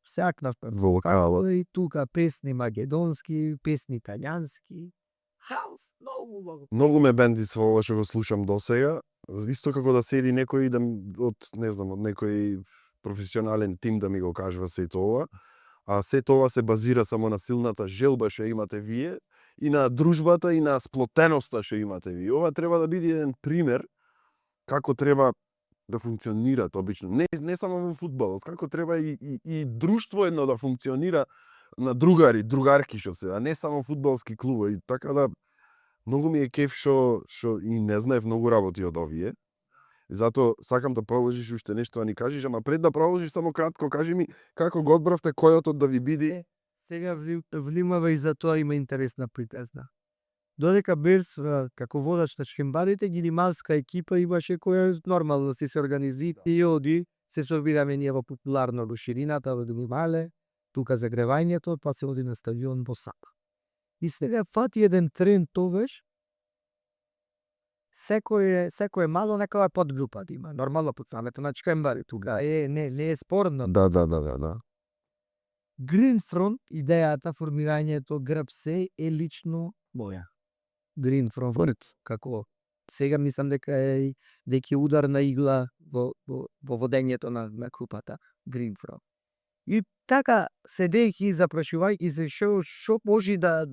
сеакнавме Во локалот. и тука песни македонски, песни италијански. Хаус, многу. Многу ме бенди со ова што го слушам досега. Исто како да седи некој од некој професионален тим да ми го кажува сето ова. А сето ова се базира само на силната желба што имате вие и на дружбата и на сплотеноста што имате вие. Ова треба да биде еден пример како треба да функционираат обично. Не само во фудбалот, како треба и друштво едно да функционира на другарки што се, а не само фудбалски клубови. Така да многу ми е кеф што и не знаев многу работи од овие. Затоа сакам да продолжиш уште нешто да ни кажеш, ама пред да продолжиш само кратко кажи ми како го одбравте којотот да ви биде. Сега внимава и за тоа има интересна притезна. Додека Берс како водач на шкембарите, гинималска екипа имаше која нормално се организира и оди, се собираме ние во популарно во ширината, во Гинимале, тука загревањето, па се оди на стадион во Сапа. И сега фати еден тренд тогаш, секој мало некоја подгрупа да има. Нормално пуцнамето на шкембари тука. Не е спорно. Да. Greenfront, идејата, формирањето грб се е лично моја. Greenfront, како сега мислам дека е ударна игла во водењето на групата Greenfront. И така седејќи и запрашувајќи се што може да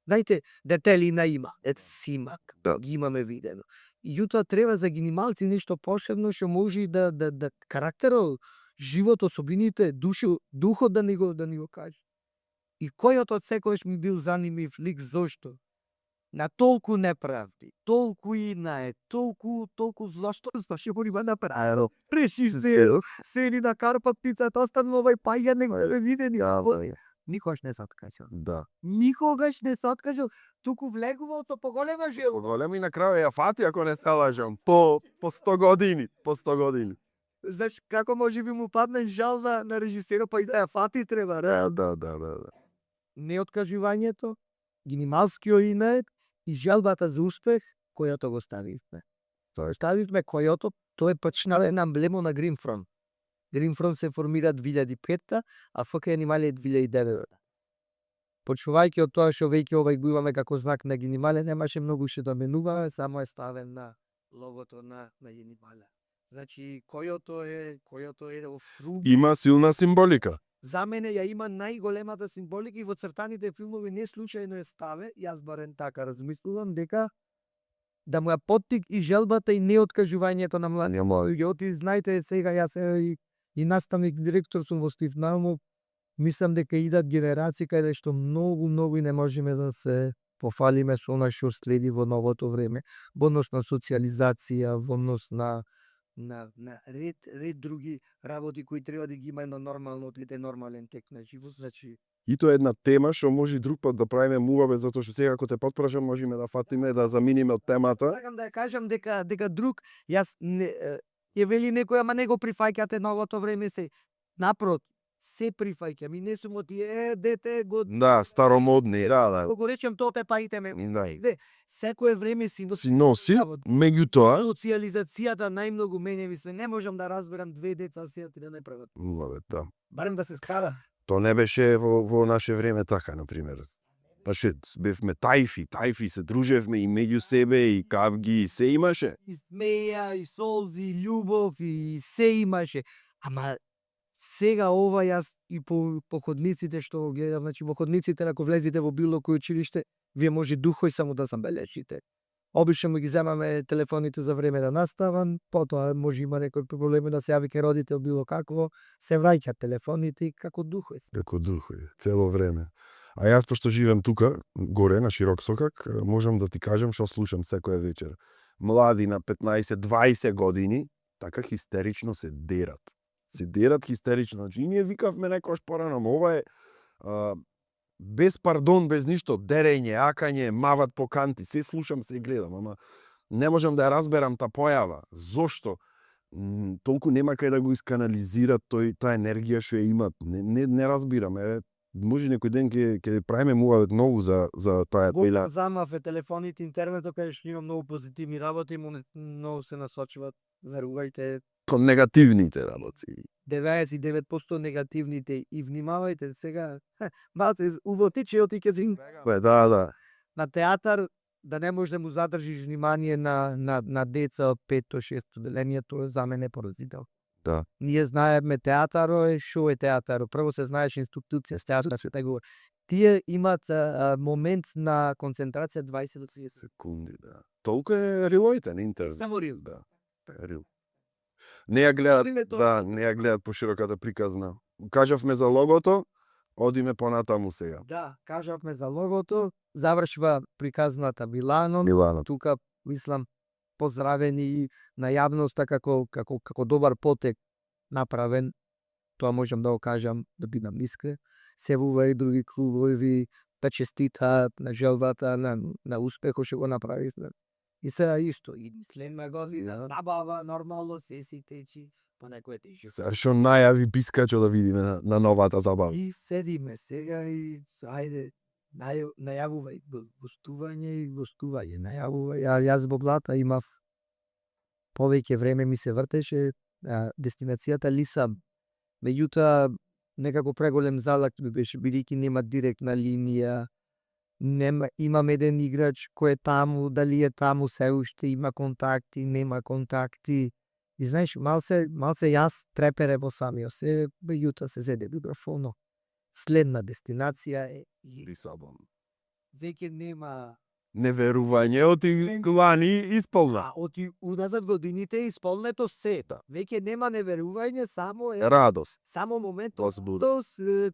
знаете, детелина има, симак, ги имаме видено. И јутоа треба за гинималци нешто посебно што може да карактерот, живот, особините, духот да ни го каже. И којотот секогаш ми бил занимив лик, зошто? На толку неправди, толку инае, толку зла, што го има направено. Реши седи на Карпатницата, останува овај паја, не го видени. Никогаш не се откажал. Да. Никогаш не се откажал, туку влегувал со поголема желба. Поголема и на крај ја фати ако не се лажам. По 100 години. Знаеш како може би му падне жалба на режисерот, па и да ја фати треба. Да. Неоткажувањето, гинималскиот инает и жалбата за успех, којото го ставивме. Ставивме којото, тоа е почналена емблема на Greenfront. Greenfront се формира 2005-та, а ФК Анималија 2009-та. Почувајќи од тоа што веќе овај го имаме како знак на Гинимале, немаше многу што да менуваме, само е ставен на логото на Гинимале. Значи, којото е Има силна символика. За мене ја има најголемата символика и во цртаните филмови не случајно е ставе, јас барем така размислувам, дека да му ја поттик и желбата и неоткажувањето на млади луѓе. Знаете, сега јас и наставник директор сум во Стив Наумов, мислам дека идат генерации каде што многу и не можеме да се пофалиме со она што следи во новото време, во однос на социјализација, во однос на ред други работи кои треба да ги има едно нормално нормален тек на живот. Значи, И тоа е една тема што може друг пат да правиме мувабе, затоа што сега ако те потпрашам можеме да фатиме да заминиме од темата. Сакам да ја кажам дека друг, јас ја вели некој, ама не го прифаќате новото време се. Напрот, се прифаќа. Ми не сум од тие дете го. Да, старомодни, да. Го речем тоа те паите ме. Да. Секое време си носи, меѓутоа социјализацијата најмногу мене мисле. Не можам да разберам две деца сега да не прават. Да. Барем да се скара. Тоа не беше во наше време така, например. Паше бевме тајфи, се дружевме и меѓу себе, и кавги, и се имаше. И смеја, и солзи, и љубов, и се имаше. Ама сега ова јас и по ходниците што го гледам, значи во ходниците ако влезете во било кој училиште, вие може духој само да забележите. Обично му ги земаме телефоните за време да наставам, потоа може има некој проблеми да се јави кај родител било какво, се враќаат телефоните и како духој. Како духој, цело време. А јас пошто живеам тука, горе на Широк Сокак, можам да ти кажам што слушам секоја вечер. млади на 15-20 години, така хистерично се дерат. Се дерат хистерично. Значи, и ние викавме некош порано, ова е без пардон, без ништо, дерење, акање, мават по канти, се слушам, се гледам, ама не можам да ја разберам та појава. Зошто? Толку нема кај да го исканализират таа енергија што ја имат. Не разбирам. Може некој ден ќе правиме муавет многу за таа Голема замав е телефоните, интернетот, кај што има многу позитивни работи, многу се насочуваат, верувајте, кон негативните работи. 99% негативните, и внимавајте сега, малце увотиче ќе зин Да. на театар, да не можеш да му задржиш внимание на деца од 5-6 деление, тоа за мене е поразител. Да. Ние знаеме театаро што е театаро. Прво се знаеш институција, театар се тегува. Тие имат момент на концентрација 20 до 30 секунди, да. Толку е рилоите на интернет. Само рил. Да. Рил. Не ја гледат по широката приказна. Кажавме за логото, одиме понатаму сега. Да, кажавме за логото, завршува приказната Милано. Тука мислам поздравени на јавноста како добар потек направен. Тоа можам да го кажам, да бидам искрен. Севува и други клубови да честитаат на желбата, на успехот што го направивме. И сега исто, и следна година, набава, нормално, се си течи, па некој течи. Сега што најави Бискачо да видиме на новата забава. И седиме сега и ајде, најавувај гостување, најавувај. Јас во Блата имав повеќе време, ми се вртеше дестинацијата Лисабон. Меѓутоа, некако преголем залак ми беше, бидејќи нема директна линија, имам еден играч кој е таму, дали е таму се уште, има контакти, нема контакти. И знаеш, малце јас трепере во самиот се, меѓутоа се зеде микрофоно. Следна дестинација е Лисабон. Веќе нема Неверување, оти глани исполна. Оти уназад годините е исполнето се. Веќе нема неверување, само е Радост. само моментот Возбуда.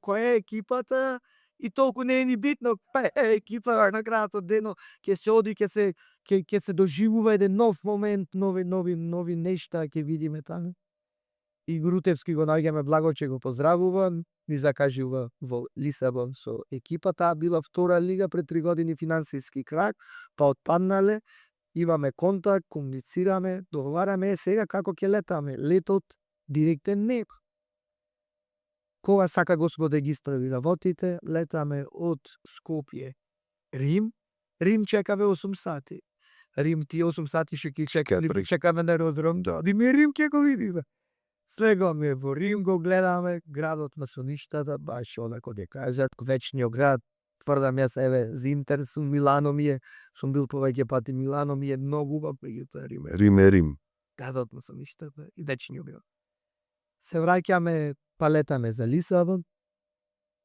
која е екипата, и толку не е ни битно, екипа на крајот од денот ќе се оди, ќе се доживува еден нов момент, нови нешта ќе видиме таму. И Грутевски го наоѓаме, Благоче го поздравувам, ни закажува во Лисабон со екипата, била втора лига пред 3 години, финансиски крак, па отпаднале, имаме контакт, комуницираме, договараме, сега како ќе летаме, летот директен нема. Кога сака Господ да ги исправи работите, летаме од Скопје Рим чекаме 8 сати. Рим тие 8 сати што ќе чекаме на аеродром, ми Рим ќе го видиме. Слегаме во Рим, го гледаме градот на соништата, баш онако ќе кажат, вечниот град. Тврдам јас, за Интер сум, Милано ми е, сум бил повеќе пати, Милано ми е многу убав, меѓутоа Рим е Рим. градот на соништата и вечниот град. Се враќаме, па летаме за Лисабон,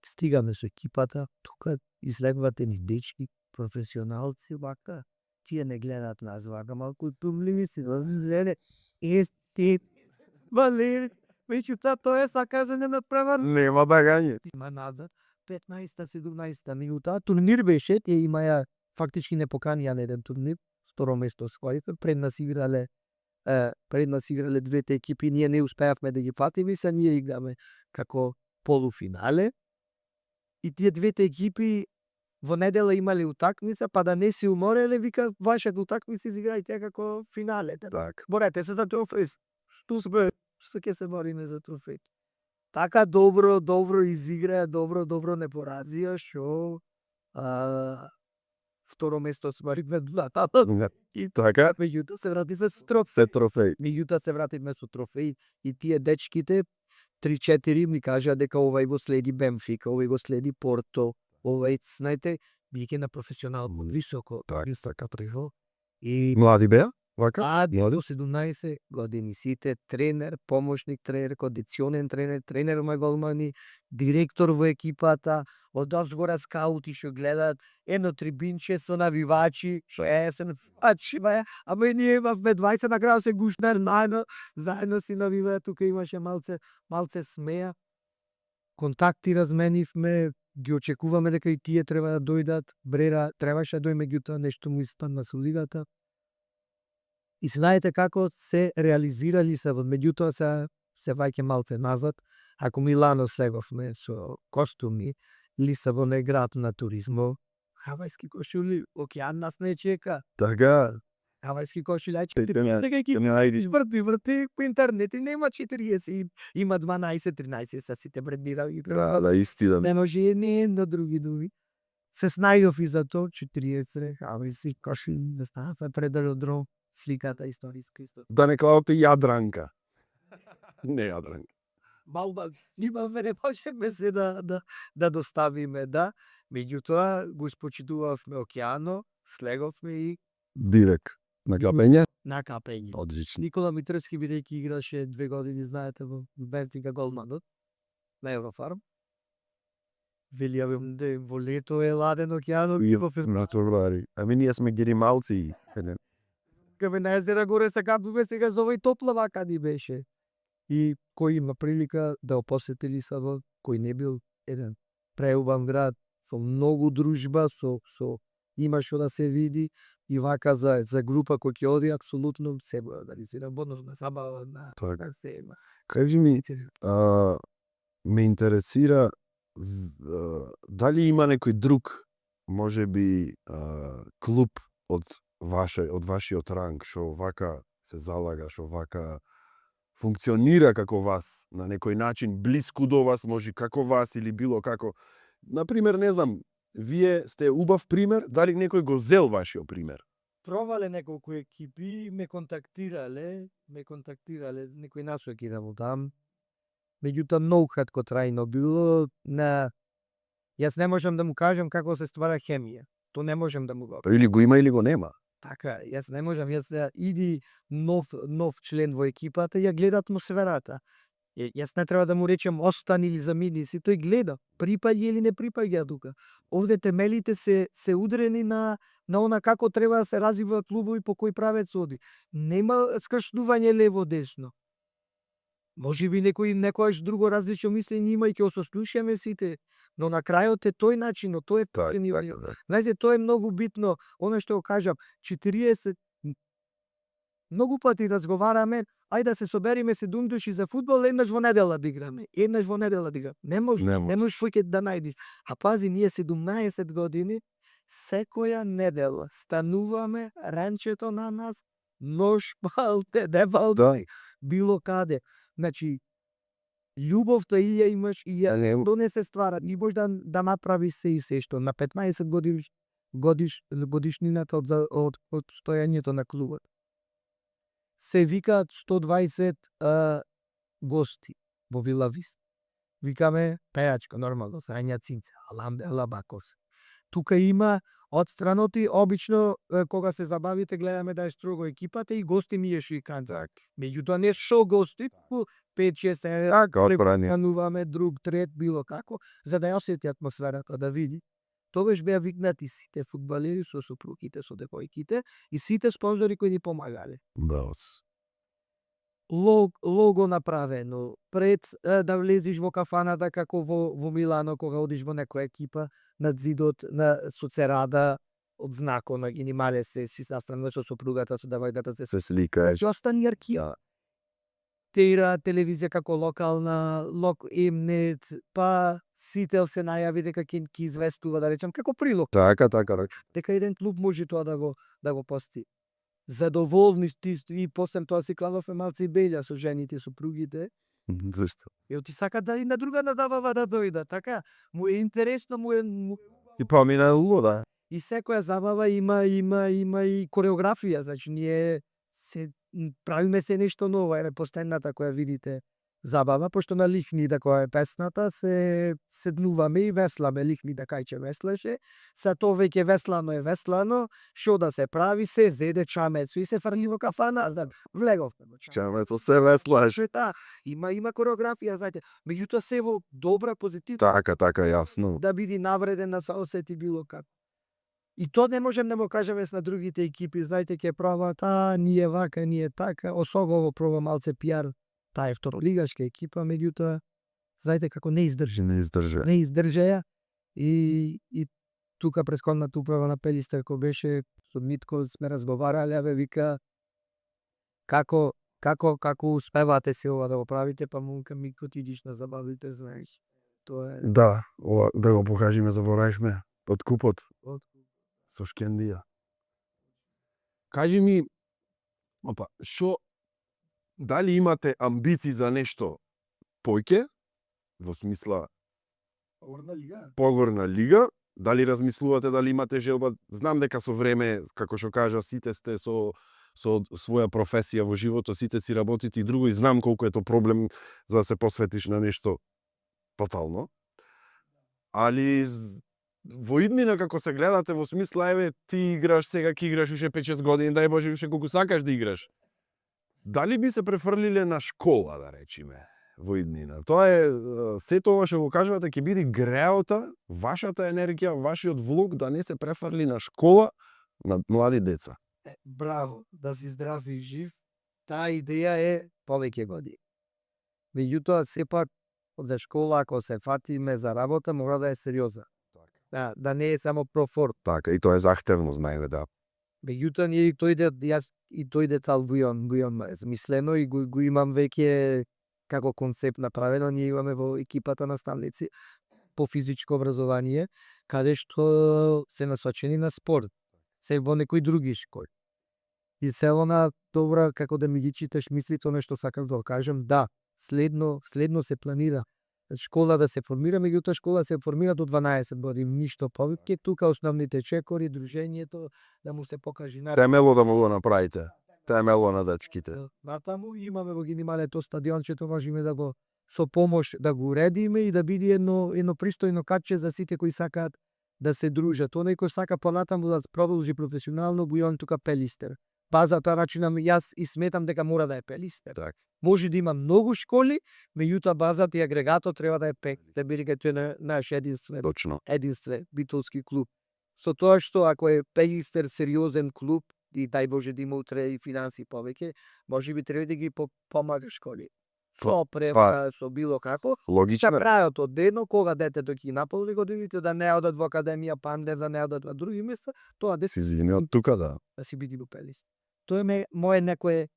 стигаме со екипата, тука излегват едни дечки, професионалци, вака, тие не гледаат нас, вака, малку тумливи си, зеле, Валери, меѓутоа тоа е сакажање на превар. Нема багање. Има назад, 15-17 минута, турнир беше, тие имаја, фактички не поканија на еден турнир, второ место освоите, пред нас играле двете екипи, ние не успеавме да ги фатиме, са ние играме како полуфинале, и тие двете екипи во недела имале утакмица, па да не се умореле, вика, вашата утакмица изиграјте како финале. Так. Борете се за трофеј. Што ќе се бориме за трофеј. Така добро изиграа, добро не поразија, што второ место сваривме Златата. И така, Меѓутоа се врати се трофеј. се трофеј. Меѓутоа се вративме со трофеј, и тие дечките 3-4 ми кажаа дека овај го следи Бенфика, овај го следи Порто, овај, знаете, биеќе на професионал високо, висока трифо. И Млади беа? Вака? до Млади? 17 години сите, тренер, помошник тренер, кондиционен тренер на голмани, директор во екипата, од озгора скаути што гледаат, едно трибинче со навивачи, што се навивачи, ама и ние имавме 20 на крај се гушнар, заедно си навиваат, тука имаше малце смеа. Контакти разменивме, ги очекуваме дека и тие треба да дојдат, Брера требаше да дојде, меѓутоа нешто му испадна со лигата. И знаете како се реализира Лисабон, меѓутоа се ваќа малце назад. Ако Милано слеговме со костуми, Лисабон е град на туризмо, хавајски кошули, океан нас не чека. Така, Хавајски кошули, најди. врти по интернет и нема 40, има 12-13 са сите брендирави. Да, истина. Не може ни едно други думи. Се снајдов и за то 40 хавајски кошули да ставаме пред аеродром, сликата историска исто. Да не клавате Јадранка. Не Јадранка. Малба, имаме, не можеме се да доставиме, да. Меѓутоа, го испочитувавме океано, слеговме и Директ. На капење? на капење. Одлично. Никола Митревски, бидејќи играше 2 години, знаете, во Бентинга голманот на Еврофарм. Вели, во лето е ладен океанот, во февруари. Ами ние сме герималци. каме на езера горе се капуваме, сега за овој топла вака ни беше. И кој има прилика да опосети Лисабон, кој не бил еден преубав град, со многу дружба, со има што да се види и вака за група кој ќе оди апсолутно се дали се бонусна забава на Така. се има. Кажи ми, ме интересира дали има некој друг, можеби клуб од вашиот ранг што вака се залага, што вака функционира како вас, на некој начин блиску до вас, може како вас или било како. Например, не знам, вие сте убав пример, дали некој го зел вашиот пример? Пробале неколку екипи, ме контактирале, некој насоки да му дам. Меѓутоа многу кратко трајно било на јас не можам да му кажам како се ствара хемија. То не можам да му го. Или го има или го нема. Така, јас не можам, иди нов член во екипата, ја гледа атмосферата. Јас не треба да му речем остани или замини си, тој гледа, припаѓа или не припаѓа тука. Овде темелите се удрени на она како треба да се развива клубови по кој правец оди. Нема скршнување лево десно. Може би некојаш друго различно мислење има и ќе осослушаме сите, но на крајот е тој начинот, тој е тренирање. Знаете, тоа е многу битно, оно што го кажам, 40 многу пати разговараме, ајде да се собериме 7 души за фудбал, еднаш во недела да играме. Не може фоќе да најдиш. А пази, ние 17 години, секоја недела стануваме ранчето на нас, нош палте, не палте, било каде. Значи, љубовта и ја имаш, и ја то не се ствара. Ни може да направи се и се што. На 15 годишнината од стојањето на клубот се викаат 120 гости во Вила Виста. Викаме пејачка, нормално, Сања Цинце, Аламбе Лабакос. Тука има одстраноти, обично кога се забавите гледаме да е строго екипата и гости ми е шиканцак. Меѓутоа не шо гости, 5-6 прекануваме друг, трет, било како, за да ја осети атмосферата, да види. Тогаш беа викнати сите фудбалери со супругите, со девојките и сите спонзори кои ни помагале. Лого направено, пред да влезиш во кафаната како во Милано, кога одиш во некоја екипа, над зидот со церада, од знакот на генимале се си састанува со супругата, со девојката се сликаеш. Ќе остани архива. Тера телевизија како локална, Емнет, па Сител се најави дека ќе известува, да речем, како прилог. Така. Дека еден клуб може тоа да го пости. Задоволни и после тоа си кладовме малце и белја со жените, супругите. Зашто? Ти сака да и на друга забава да дојда, така? Му е интересно, му е... И помина убаво, да. И секоја забава има и кореографија, значи ние се правиме се нешто ново, постојната која видите забава, пошто на Лихнида која е песната, се седнуваме и весламе, Лихнида кајче веслаше, са тоа веќе веслано, шо да се прави, се зеде чамецо и се фрли во кафана, влеговме во чамецо, се веслаш. Има кореографија, знаете, меѓутоа се во добра, позитивна. Така, јасно. Да биде навреден, да се осети било како. И тоа не можем да му кажеме на другите екипи, знаете, ќе пробаат, ние вака, ние така, особено проба малце пиар, таа е второлигашка екипа, меѓутоа, знаете како не издржа. И тука претходната управа на Пелистер, кој беше со Митко, сме разговарале, вика, како успевате се ова да го правите, па момка ми кога идиш на забавите, знаеш. Тоа е Да, ова да го покажиме, заборавивме од купот од со Шкендија. Кажи ми, дали имате амбиции за нешто поќе, во смисла Орна лига. погорна лига, дали размислувате, дали имате желба? Знам дека со време, како што кажа, сите сте со своја професија во животот, сите си работите и друго, и знам колку е тоа проблем за да се посветиш на нешто тотално. Али во иднина како се гледате, во смисла, еве, ти играш сега, ќе играш уште 5-6 години, дај Боже уште колку сакаш да играш. Дали би се префрлиле на школа, да речиме, во иднина? Тоа е сето ова што го кажувате, ќе биде греота, вашата енергија, вашиот влог да не се префрли на школа, на млади деца. Браво, да си здрав и жив. Таа идеја е повеќе години. Меѓутоа, сепак, за школа, ако се фатиме за работа, мора да е сериозна. Да не е само профорт. Така, и тоа е захтевно, знаеме, да. Меѓутоа, ние и тој детал го имам смислено и го имам веќе како концепт направено. Ние имаме во екипата наставници по физичко образование, каде што се насочени на спорт. Се во некои други школи. И се она добра, како да ми ги читаш мислите, нешто сакам да го кажам, да, следно се планира школа да се формира, меѓутоа школа се формира до 12 години, ништо повеќе, тука основните чекори, дружењето, да му се покажи Темело да му го направите. Темело на дечките. Натаму имаме во генералното стадиончето, можеме да го со помош да го уредиме и да биде едно пристојно катче за сите кои сакаат да се дружат. Оној кој сака понатаму да продолжи професионално, го имам тука Пелистер. Базата рачунам јас и сметам дека мора да е Пелистер. Так. Може да има многу школи, меѓутоа базата и агрегатот треба да е ПЕК, да биде дека тој е наш Точно. единствен битолски клуб. Со тоа што ако е Пелистер сериозен клуб и дај Боже да има утре и финанси повеќе, може би треба да ги помага школи. Со превод, со било како. Логично. Се прават од дено, кога детето ќе наполни годините, да не одат во академија Пандер, да не одат на други места, тоа дете Си зиме од тука, да. да си биде во Пелистер. Тоа е мое некое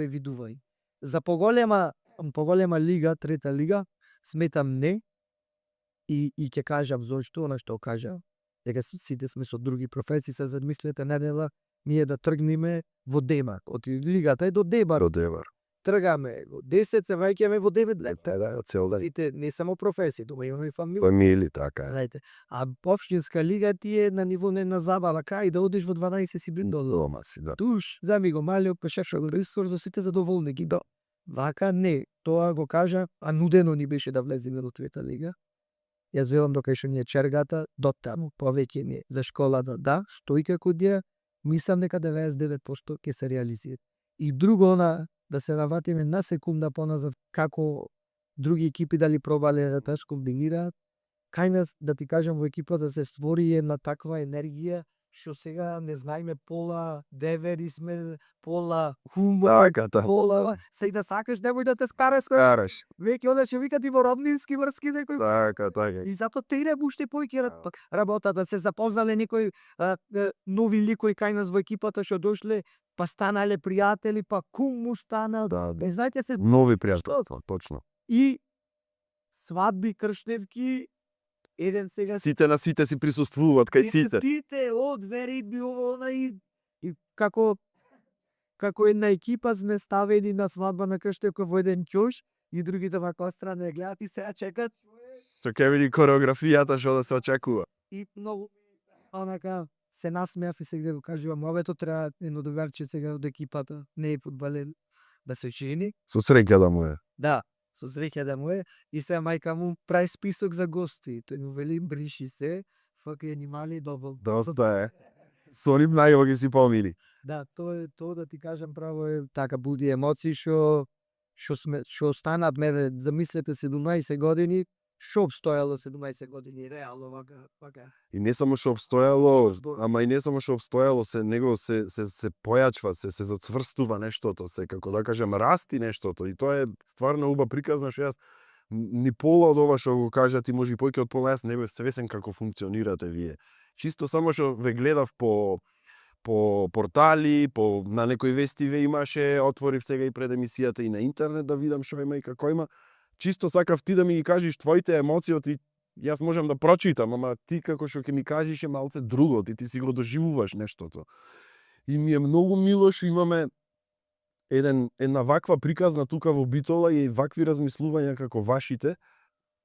видување. За поголема лига, трета лига, сметам не, и ќе кажам зошто, она што кажа, дека сите сме со други професии, се замислете недела, ние да тргнеме во Демар. Од лигата е до Демар. До Девар. Тргаме во 10, се враќаме во 9 лет. Да, цел ден. Сите не само професии, тука имаме и фамилија. Фамили, така е. Знаете, а општинска лига ти е на ниво не на забава, кај да одиш во 12 си блин до Дома си, да. туш, зами го малиот пешешо ресурс за сите задоволни ги до. Вака не, тоа го кажа, а нудено ни беше да влеземе во трета лига. Јас велам докај што ни е чергата, до таму, повеќе не. За школата да, стои како дија, мислам дека 99% ќе се реализира. И друго, да се наватиме на секунда поназад, како други екипи дали пробале да таа скомбинираат, кај нас, да ти кажам, во екипата се створи една таква енергија, што сега не знаеме пола девери сме, пола хумор, Така, пола... Сега да сакаш, немој да те скараш, Караш. веќе одеш ќе викат и во роднински врски некој. Така. И затоа тера уште појќе работата, се запознале некои нови ликои кај нас во екипата што дошле, па станале пријатели, па кум му станал. Да. Не знаете се Нови пријателства, точно. и свадби, крштевки, еден сега Сите на сите си присуствуваат кај сите. Сите од веридби она и како една екипа сме ставени на свадба на крштевка во еден ќош и другите вака страна гледат и сега чекат Што ќе види кореографијата што да се очекува. и многу онака се насмеав и сега го кажувам, овето треба едно доверче сега од екипата, не е фудбален, да се жени. Со среќа да му е. Да, со среќа да му е. И сега мајка му прави список за гости. Тој му вели бриши се, фака анимали добро. Доста е. Со нив најво ги си помири. Да, тоа да ти кажам право е така буди емоции што останат мене, замислете 17 години, што обстојало 17 години реално вака. И не само што обстојало, Збор. ама и не само што обстојало, се појачва, се зацврстува нештото, се како да кажем расти нештото, и тоа е стварно убав приказно што јас ни пола од ова што го кажат и може и поќе од пола, јас не бев свесен како функционирате вие. Чисто само што ве гледав по по портали, на некои вестиве имаше, отворив сега и пред емисијата и на интернет да видам што има и како има. Чисто сакав ти да ми ги кажеш твоите емоции, ти јас можам да прочитам, ама ти како што ќе ми кажеш е малце друго, ти си го доживуваш нештото. И ми е многу мило што имаме една ваква приказна тука во Битола и вакви размислувања како вашите,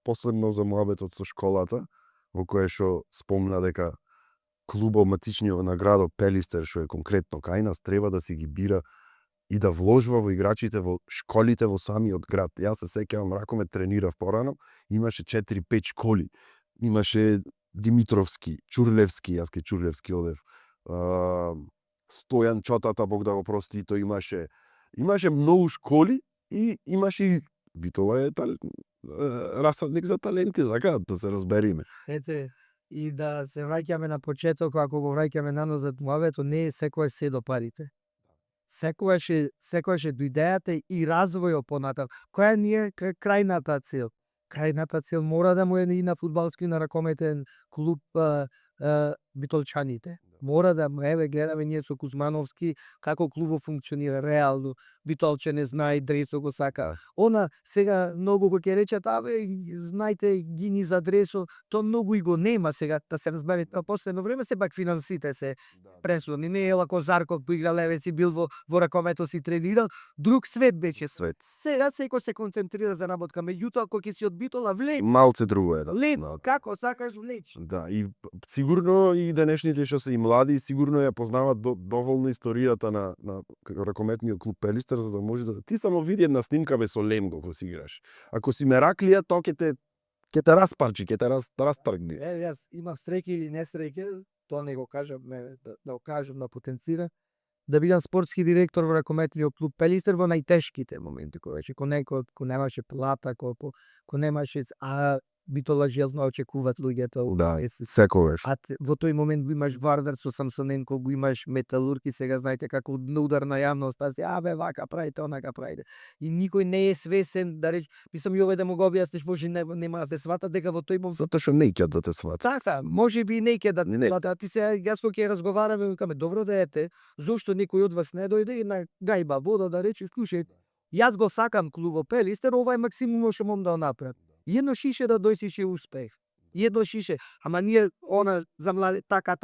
последно за муабетот со школата, во кое што спомна дека клубот матичниот на градот Пелистер, што е конкретно кај нас, треба да си ги бира и да вложува во играчите во школите во самиот град. Јас се сеќавам, Ракоме тренирав порано, имаше 4-5 школи. Имаше Димитровски, Чурлевски, јас кај Чурлевски одев. Стојан Чотата, Бог да го прости, тој имаше многу школи и имаше Битола е расадник за таленти, така да се разбериме. Ете, и да се враќаме на почеток, ако го враќаме наназад муабетот, не е секојаш се до парите. Секојаш е до идејата и развојот понатаму. Која ни е крајната цел? Крајната цел мора да му е и на фудбалски, на ракометен клуб битолчаните. Мора да му, еве гледаме ние со Кузмановски како клубот функционира реално. Битолче не знае, Дресо го сака. Она сега многу го ќе речат, знајте ги ни за Дресо, то многу и го нема сега, да се разбере, на последно време се пак финансите се преслони. Не е лако Зарков поигра левец и бил во ракометот си тренирал, друг свет беше свет. Сега секој се концентрира за работка, меѓутоа ако ќе си од Битола влеј, Малце друго е, да. како сакаш влеч. Да, и сигурно и денешните што се и млади, сигурно ја познават доволно историјата на ракометниот клуб Пелистер, за да може да ти само види една снимка бе со Лемго кога си играш. Ако си Мераклија, тоа ќе те распарчи, ќе те растргне. Јас имав среќа или несреќа, тоа не го кажам, да го кажам, да потенцира, да бидам спортски директор во ракометниот клуб Пелистер во најтешките моменти, кога немаше плата, кога немаше, Битола желно очекуваат луѓето. Да, секогаш. А во тој момент го имаш Вардар со Самсоненко, го имаш Металург и сега знаете како на удар на јавност, вака правите, онака правите. И никој не е свесен да рече, мислам и овој да му го објасниш, може нема да те сватат дека во тој момент. Затоа што не ќе да те сватат. Така, може би не ќе да те сватат. А ти се јас кога ќе разговараме, викаме, добро да ете, зошто некој од вас не дојде и на гајба вода да рече, слушај, јас го сакам клубот Пелистер, ова е максимумот што можам да го направам. Едно шише да дојсише успех. Едно шише. Ама ние она за млади така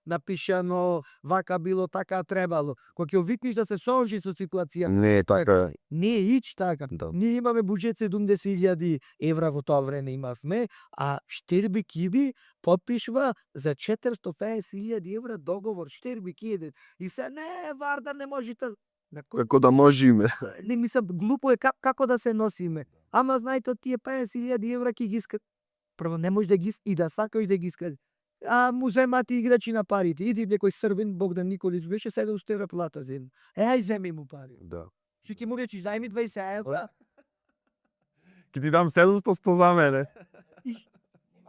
напишано, вака било, така требало. Кога ќе викнеш да се соочи со ситуација, Не е така. не е ич така. Да. Ние имаме буџет 70.000 евра во тоа време имавме, а Штерби Киби подпишува за 450.000 евра договор. Штерби Киби. И се не, Вардар не можете. Како да можеме. Не мислам, глупо е како да се носиме. Ама знаете, тие 50.000 евра ќе ги искат. Прво не може да ги и да сакаш да ги искат. Му земат играчи на парите. Иди некој Србин, Богдан Николич беше 700 евра плата земја. Ај земи му пари. Да. Што ќе му речиш, зајми 20 евра. Ќе ти дам 700 за мене.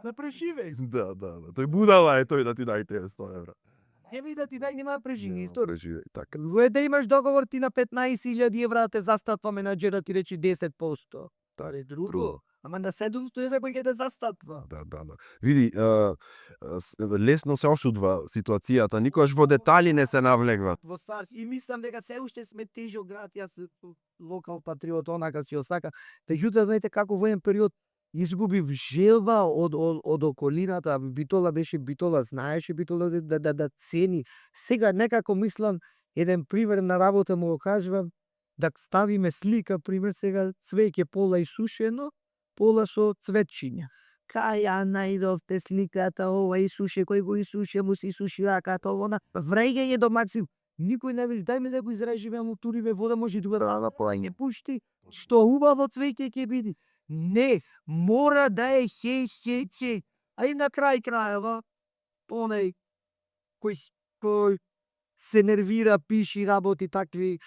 Да преживееш. Да. Тој будала е тој да ти дај тие 100 евра. Еби да ти дај, нема да преживееш. Преживеј, така. Да имаш договор ти на 15.000 евра да те застатва менаџерот ти речи 10%. Тоа е друго. Ама на 700 евра кој ќе те застатва. Да. Види, лесно се осудва ситуацијата, никогаш во детали не се навлегва. Во стар, и мислам дека се уште сме тежок град, јас локал патриот, онака си осака. Меѓутоа, знаете како во еден период изгубив желба од околината, Битола беше Битола, знаеше Битола да цени. Сега некако мислам, еден пример на работа му го кажувам, да ставиме слика, пример сега цвеќе пола исушено, пола со цветчиња. Кај ја најдовте сликата, ова исуше, кој го исуше, му се исуши раката, она, вреѓање до максимум. Никој не вели, дај ме да го изрежиме, му туриме вода, може да не пушти, што убаво цвеќе ќе биде. Не, мора да е хеј. А и на крај крајава, онај кој се нервира, пиши, работи такви,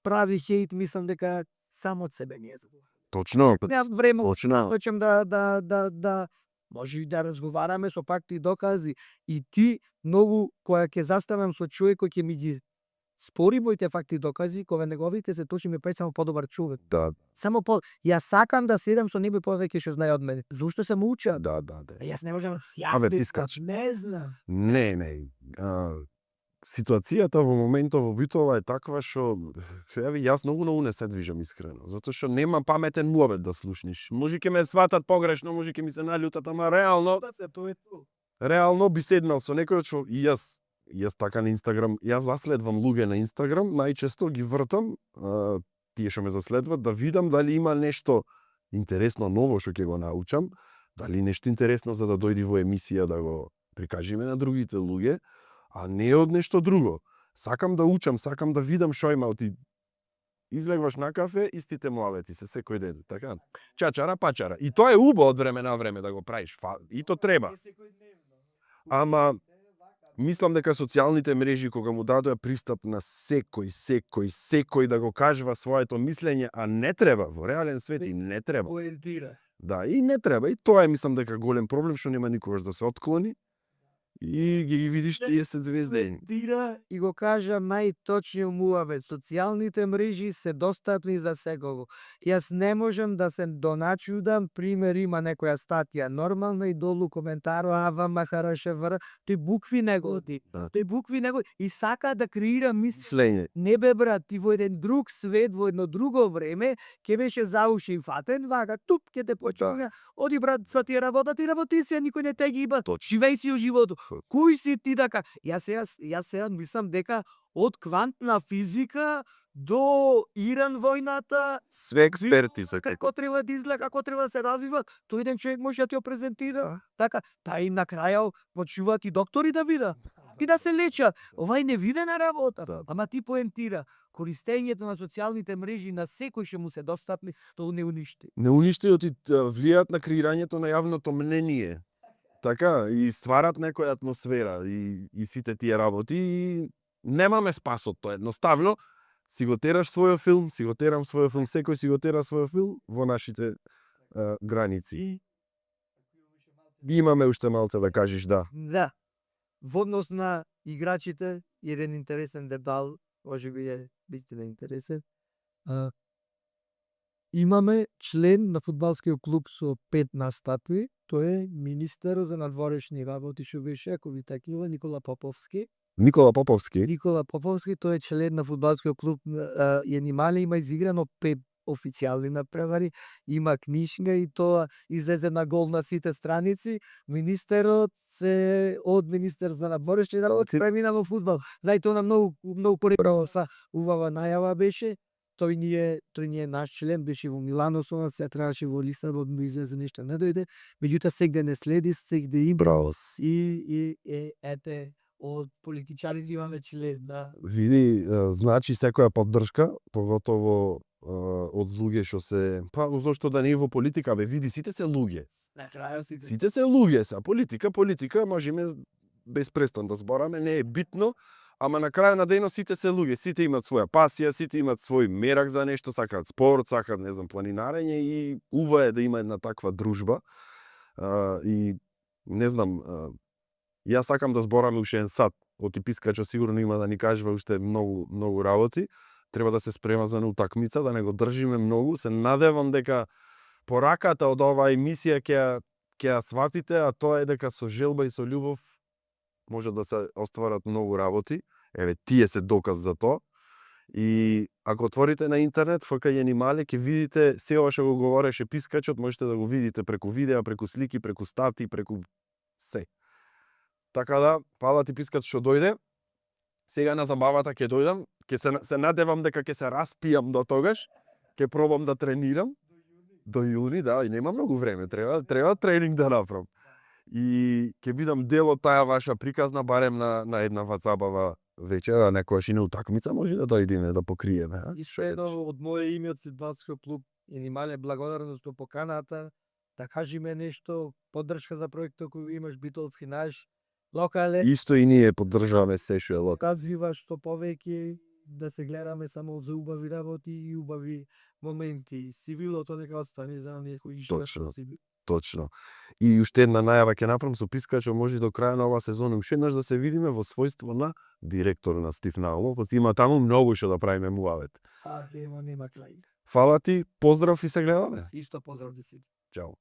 прави хејт, мислам дека само од себе не е задоволен. Точно. Јас време Точно. хочам да може и да разговараме со факти и докази. И ти многу кога ќе застанам со човек кој ќе ми ги спори моите факти и докази, кога неговите се точи ме прави само подобар човек. Да, Само јас сакам да седам со некој повеќе што знае од мене. Зошто се учат? да. Јас не можам. Абе, ти не скач. Не знам. Не. Ситуацијата во моментов во Битола е таква што еве јас многу не се движам искрено, затоа што нема паметен муабет да слушниш. Може ќе ме сватат погрешно, може ќе ми се налутат, ама реално реално би седнал со некој што и јас така на Инстаграм, јас заследвам луѓе на Инстаграм, најчесто ги вртам, тие што ме заследват, да видам дали има нешто интересно ново што ќе го научам, дали нешто интересно за да дојди во емисија да го прикажеме на другите луѓе, а не од нешто друго. Сакам да учам, сакам да видам што има. Ти излегваш на кафе, истите муавети се секој ден, така? Чачара, пачара. И тоа е убаво од време на време да го правиш. И то треба. Ама мислам дека социјалните мрежи кога му дадоа пристап на секој да го кажува своето мислење, а не треба во реален свет и не треба. Да, и не треба. И тоа е мислам дека голем проблем што нема никогаш да се отклони. И ги видиш тие се звездени. И го кажа најточниот муабет. Социјалните мрежи се достапни за секого. Јас не можам да се доначудам, пример има некоја статија нормална и долу коментар ава хорошевр, тој букви не годи. Тој букви не годи и сака да креира мислење. Не бе брат, ти во еден друг свет, во едно друго време, ќе беше за уши фатен, вака туп ќе те почуга. Оди брат, са ти работа, ти работи си, никој не те ги има. Живеј си животот. Кој си ти дека? Јас сега мислам дека од квантна физика до Иран војната, Све експерти се како треба да изгледа, како треба да се развива, тој еден човек може да ти го презентира. Така, и на крај почнуваат и доктори да видат и да се лечат. Ова е невидена работа. Ама ти поентира. Користењето на социјалните мрежи на секој што му се достапни, тоа не уништи. Не уништи, оти влијаат на креирањето на јавното мнение. Така, и стварат некоја атмосфера и сите тие работи и немаме спас од тоа. Едноставно, си го тераш својот филм, си го терам својот филм, секој си го тера својот филм во нашите граници. Имаме уште малце да кажеш, да. Да. Во однос на играчите, еден интересен детал, може би е вистина интересен. Имаме член на фудбалскиот клуб со 5 настапи, тој е министерот за надворешни работи, што беше, ако ви такива, Никола Поповски. Никола Поповски, тој е член на фудбалскиот клуб Јанимале, има изиграно 5 официјални напревари, има книжка и тоа излезе на гол на сите страници. Министерот се од министер за надворешни работи премина во фудбал. Знај, тоа на многу пореброса убава најава беше. Тој не е наш член, беше во Милано со нас, се требаше во Лисабон да излезе нешто, не дојде. Меѓутоа сегде не следи, сегде има. Браос. И ете, од политичарите имаме член, да. Види, значи секоја поддршка, поготово од луѓе што се, па зошто да не е во политика, бе види, сите се луѓе. На крајот сите. Сите се луѓе се, политика можеме без престан да збораме, не е битно, ама на крај на денот сите се луѓе, сите имаат своја пасија, сите имаат свој мерак за нешто, сакаат спорт, сакаат, не знам, планинарење и убаво е да има една таква дружба. И не знам, јас сакам да збораме уште еден сат. Оти Пискачо сигурно има да ни кажува уште многу работи. Треба да се спрема за утакмица, да не го држиме многу. Се надевам дека пораката од оваа емисија ќе ја сватите, а тоа е дека со желба и со љубов може да се остварат многу работи. Еве, тие се доказ за тоа. И ако отворите на интернет ФК Јанимале, ќе видите се ова што го говореше Пискачот, можете да го видите преку видеа, преку слики, преку стати, преку се. Така да, фала ти Пискач што дојде. Сега на забавата ќе дојдам, ќе се надевам дека ќе се распијам до тогаш, ќе пробам да тренирам. До јуни, да, и нема многу време, треба тренинг да направам. И ќе бидам дел од таа ваша приказна, барем на една забава вечера, некојаш и на утакмица може да дојдеме да покриеме. Исто едно од моје име од фудбалскиот клуб Јанимале, благодарност до поканата, да кажеме нешто, поддршка за проектот кој имаш, битолски наш, локале. Исто и ние поддржаваме се што е локал. Казвива што повеќе да се гледаме само за убави работи и убави моменти. Сивилото нека остане за оние кои што Точно. Точно. И уште една најава ќе направам со Пискачо, може до крај на оваа сезона уште еднаш да се видиме во својство на директор на Стив Наумов, од има таму многу што да правиме муавет. Нема крај. Фала ти, поздрав и се гледаме. Исто поздрав да си. Чао.